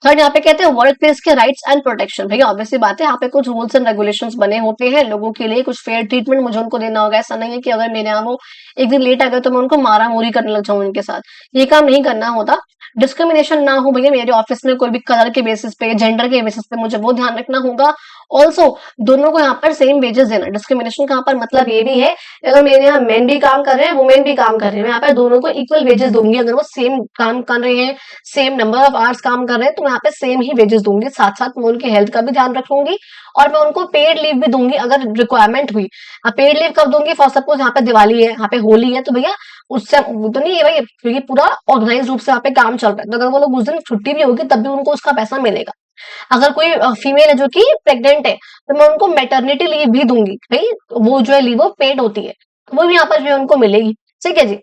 थर्ड यहाँ पे कहते हैं वर्क प्लेस के राइट्स एंड प्रोटेक्शन। भैया ऑब्वियसली बात है, यहाँ पे कुछ रूल्स एंड रेगुलेशंस बने होते हैं लोगों के लिए, कुछ फेयर ट्रीटमेंट मुझे उनको देना होगा। ऐसा नहीं है कि अगर मेरे यहाँ वो एक दिन लेट आ गए तो मैं उनको मारा मोरी करने लग जाऊं उनके साथ, ये काम नहीं करना होता। डिस्क्रिमिनेशन ना हो भैया मेरे ऑफिस में कोई भी कलर के बेसिस पे, जेंडर के बेसिस पे, मुझे वो ध्यान रखना होगा। ऑल्सो दोनों को यहाँ पर सेम वेजेस देना। डिस्क्रिमिनेशन का यहाँ पर मतलब ये भी है, अगर मेरे यहाँ मेन भी काम कर रहे हैं, वुमेन भी काम कर रहे हैं, मैं यहाँ पे दोनों को इक्वल वेजेस दूंगी। अगर वो सेम काम कर रहे हैं, सेम नंबर ऑफ आवर्स काम कर रहे हैं, तो मैं यहाँ पे सेम ही वेजेस दूंगी। साथ साथ मैं उनकी हेल्थ का भी ध्यान रखूंगी, और मैं उनको पेड लीव भी दूंगी अगर रिक्वायरमेंट हुई। अब पेड लीव कब दूंगी, फॉर सपोज यहाँ पे दिवाली है, यहाँ पे होली है, तो भैया उससे वो तो नहीं है भाई, क्योंकि पूरा ऑर्गेनाइज रूप से यहाँ पे काम चल रहा है, तो अगर वो लोग उस दिन छुट्टी भी होगी तब भी उनको उसका पैसा मिलेगा। अगर कोई फीमेल है जो कि प्रेग्नेंट है, तो मैं उनको मैटरनिटी लीव भी दूंगी भाई, वो जो है लीव वो पेड होती है, तो वो भी यहाँ पर जो है उनको मिलेगी। ठीक है जी।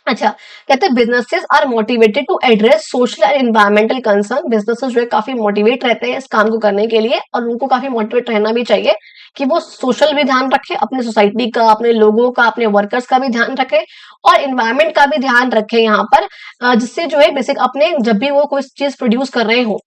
अच्छा, कहते हैं businesses are motivated to address social and environmental concern. Businesses जो है काफी मोटिवेट रहते हैं इस काम को करने के लिए, और उनको काफी मोटिवेट रहना भी चाहिए कि वो सोशल भी ध्यान रखे, अपने सोसाइटी का, अपने लोगों का, अपने वर्कर्स का भी ध्यान रखे, और इन्वायरमेंट का भी ध्यान रखे यहाँ पर, जिससे जो है बेसिक अपने जब भी वो कोई चीज प्रोड्यूस कर रहे हो,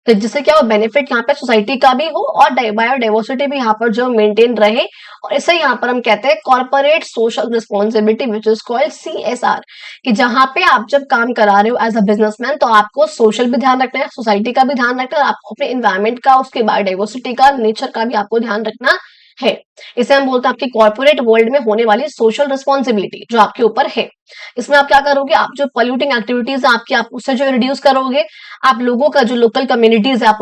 तो जिससे क्या हो बेनिफिट यहाँ पे सोसाइटी का भी हो, और बायोडाइवर्सिटी भी यहाँ पर जो मेंटेन रहे। और इसे यहाँ पर हम कहते हैं corporate social responsibility, which is called CSR। कि जहां पे आप जब काम करा रहे हो एज अ बिजनेसमैन, तो आपको सोशल भी ध्यान रखना है, सोसाइटी का भी ध्यान रखना है, और आपको अपने इन्वायरमेंट का, उसके बायोडाइवर्सिटी का, नेचर का भी आपको ध्यान रखना है। इसे हम बोलते हैं आपकी कॉर्पोरेट वर्ल्ड में होने वाली सोशल रिस्पॉन्सिबिलिटी जो आपके ऊपर है। इसमें आप क्या करोगे, आप जो पॉल्यूटिंग एक्टिविटीज है आपकी, आप उससे जो रिड्यूस करोगे। आप लोगों का जो लोकल कम्युनिटीज है आप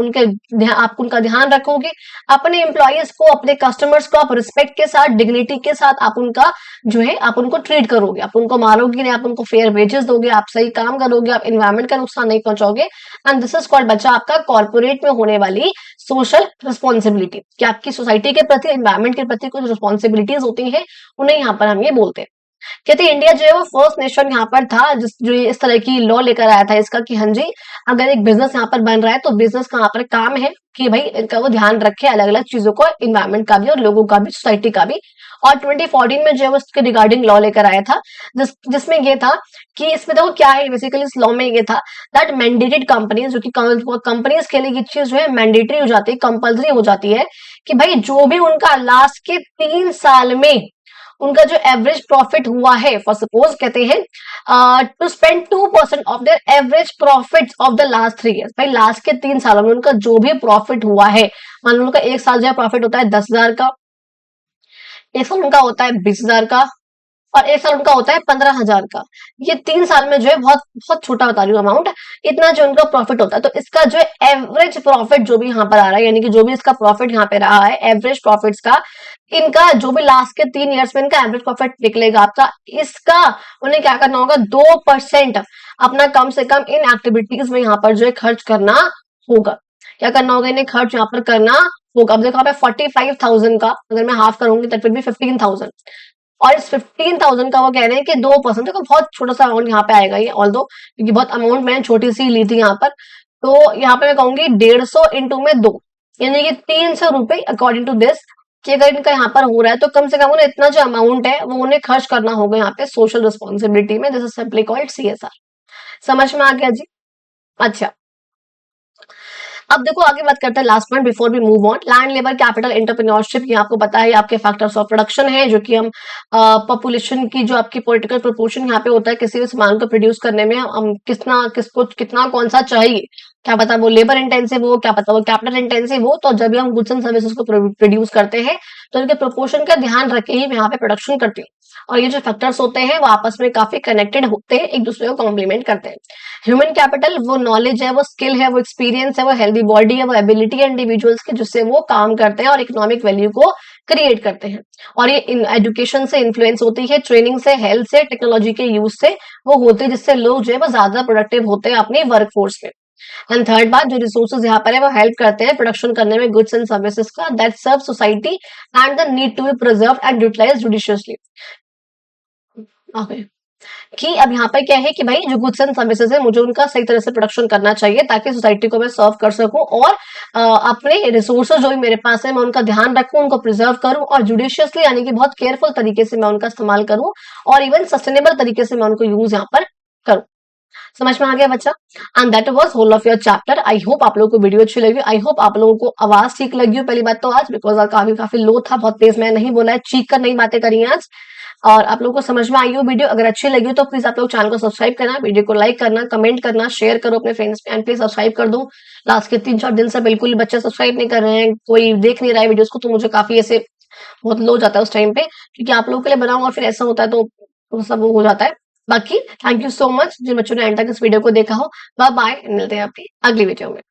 उनका ध्यान रखोगे। अपने एम्प्लॉयज को, अपने कस्टमर्स को आप रिस्पेक्ट के साथ, डिग्निटी के साथ आप उनका जो है आप उनको ट्रीट करोगे। आप उनको मारोगे नहीं, आप उनको फेयर वेजेस दोगे, आप सही काम करोगे, आप इन्वायरमेंट का नुकसान नहीं पहुंचाओगे। एंड दिस इज कॉल्ड बच्चा आपका कॉर्पोरेट में होने वाली सोशल रिस्पॉन्सिबिलिटी, कि आपकी सोसाइटी के प्रति, इन्वायरमेंट के प्रति कुछ रिस्पॉन्सिबिलिटीज होती है, उन्हें यहाँ पर हम ये बोलते हैं। कहते हैं इंडिया जो है वो फर्स्ट नेशन यहाँ पर था जिस जो ये इस तरह की लॉ लेकर आया था इसका कि हाँ जी, अगर एक बिजनेस यहाँ पर बन रहा है तो बिजनेस का यहाँ पर काम है कि भाई इनका वो ध्यान रखे अलग अलग चीजों को, इन्वायरमेंट का भी और लोगों का भी, सोसाइटी का भी। और 2014 में जो है वो उसके रिगार्डिंग लॉ लेकर आया था, जिसमें ये था कि इसमें देखो क्या है बेसिकली, इस लॉ में ये था दैट मैंडेटेड कंपनीज, जो कि कंपनीज के लिए ये चीज जो है मैंडेटरी हो जाती है, कंपल्सरी हो जाती है कि भाई जो भी उनका लास्ट के 3 साल में उनका जो एवरेज प्रॉफिट हुआ है, फॉर सपोज कहते हैं to spend 2% of their average profit of the last 3 years, भाई लास्ट के 3 सालों में उनका जो भी प्रॉफिट हुआ है, मान लो उनका एक साल जो है प्रॉफिट होता है 10,000 का, एक साल उनका होता है 20,000 का, और एक साल उनका होता है 15,000 का। ये 3 साल में जो है बहुत बहुत छोटा बता रही हूँ अमाउंट, इतना जो उनका प्रॉफिट होता है, तो इसका जो है एवरेज प्रॉफिट जो भी यहाँ पर आ रहा है, यानी कि जो भी इसका प्रॉफिट यहाँ पे रहा है एवरेज प्रॉफिट्स का, इनका जो भी लास्ट के 3 ईयर्स में इनका एवरेज प्रॉफिट निकलेगा आपका, इसका उन्हें क्या करना होगा, 2% अपना कम से कम इन एक्टिविटीज में यहाँ पर जो है खर्च करना होगा। क्या करना होगा, इन्हें खर्च यहाँ पर करना होगा। अब देखो यहाँ पे 45,000 का अगर मैं हाफ करूंगी तो फिर भी 15,000, और इस 15,000 का वो कह रहे हैं कि 2%, देखो बहुत छोटा सा अमाउंट यहाँ पे आएगा ये, ऑल्दो क्योंकि बहुत अमाउंट मैंने छोटी सी ली थी यहाँ पर, तो यहाँ पे मैं कहूंगी 150 इंटू में 2, यानी कि 300 रुपए अकॉर्डिंग टू दिस, कि अगर इनका यहाँ पर हो रहा है तो कम से कम उन्हें इतना जो अमाउंट है वो उन्हें खर्च करना होगा यहाँ पे सोशल रिस्पॉन्सिबिलिटी में, this is simply called CSR। समझ में आ गया जी? अच्छा, अब देखो आगे बात करते हैं last point before we move on, land labour capital entrepreneurship. ये आपको पता है आपके फैक्टर्स ऑफ प्रोडक्शन है, जो कि हम पॉपुलेशन की जो आपकी पॉलिटिकल प्रोपोर्शन यहाँ पे होता है किसी भी सामान को प्रोड्यूस करने में, हम कितना किसको कितना कौन सा चाहिए, क्या पता वो लेबर इंटेंसिव हो, क्या पता वो कैपिटल इंटेंसिव हो, तो जब भी हम गुड्स एंड सर्विसेज को प्रोड्यूस करते हैं तो इनके प्रोपोर्शन का ध्यान रख के ही मैं यहाँ पे प्रोडक्शन करती हूँ। और ये जो फैक्टर्स होते हैं वो आपस में काफी कनेक्टेड होते हैं, एक दूसरे को कॉम्प्लीमेंट करते हैं। ह्यूमन कैपिटल वो नॉलेज है, वो स्किल है, वो एक्सपीरियंस है, वो हेल्दी बॉडी है, वो एबिलिटी है इंडिविजुअल्स की जिससे वो काम करते हैं और इकोनॉमिक वैल्यू को क्रिएट करते हैं। और ये एजुकेशन से इन्फ्लुएंस होती है, ट्रेनिंग से, हेल्थ से, टेक्नोलॉजी के यूज से वो होते हैं, जिससे लोग जो है वो ज्यादा प्रोडक्टिव होते हैं अपनी वर्क फोर्स में। एंड थर्ड बात, जो रिसोर्सेज यहाँ पर है वो हेल्प करते हैं प्रोडक्शन करने में गुड्स एंड सर्विसेज का that serve society and the need to be preserve and utilise judiciously. Okay, कि अब यहाँ पर क्या है कि भाई जो गुड्स एंड सर्विसेज है मुझे उनका सही तरह से प्रोडक्शन करना चाहिए ताकि सोसाइटी को मैं सर्व कर सकूं, और अपने रिसोर्सेज जो भी मेरे पास है मैं उनका ध्यान रखूं, उनको प्रिजर्व करूं, और जुडिशियसली यानी कि बहुत केयरफुल तरीके से मैं उनका इस्तेमाल करूं, और इवन सस्टेनेबल तरीके से मैं उनको यूज यहाँ पर करूं। समझ में आ गया बच्चा? And that was whole of your chapter. I hope आप लोगों को वीडियो अच्छी लगी, आई होप आप लोगों को आवाज ठीक लगी हो पहली बात तो आज, बिकॉज काफी काफी लो था, बहुत तेज मैं नहीं बोला है, चीख कर नहीं बातें करी हैं आज, और आप लोगों को समझ में आई हो वीडियो। अगर अच्छी लगी हो तो प्लीज आप लोग चैनल को सब्सक्राइब करना, वीडियो को लाइक करना, कमेंट करना, शेयर करो अपने फ्रेंड्स में, एंड प्लीज सब्सक्राइब कर दो। लास्ट के 3-4 दिन से बिल्कुल बच्चे सब्सक्राइब नहीं कर रहे हैं, कोई देख नहीं रहा है वीडियोस को, तो मुझे काफी ऐसे बहुत लो जाता है उस टाइम पे, क्योंकि आप लोगों के लिए बनाऊं और फिर ऐसा होता है तो सब वो हो जाता है। बाकी थैंक यू सो मच जिन बच्चों ने एंड तक इस वीडियो को देखा हो। बाय बाय, मिलते हैं आपकी अगली वीडियो में।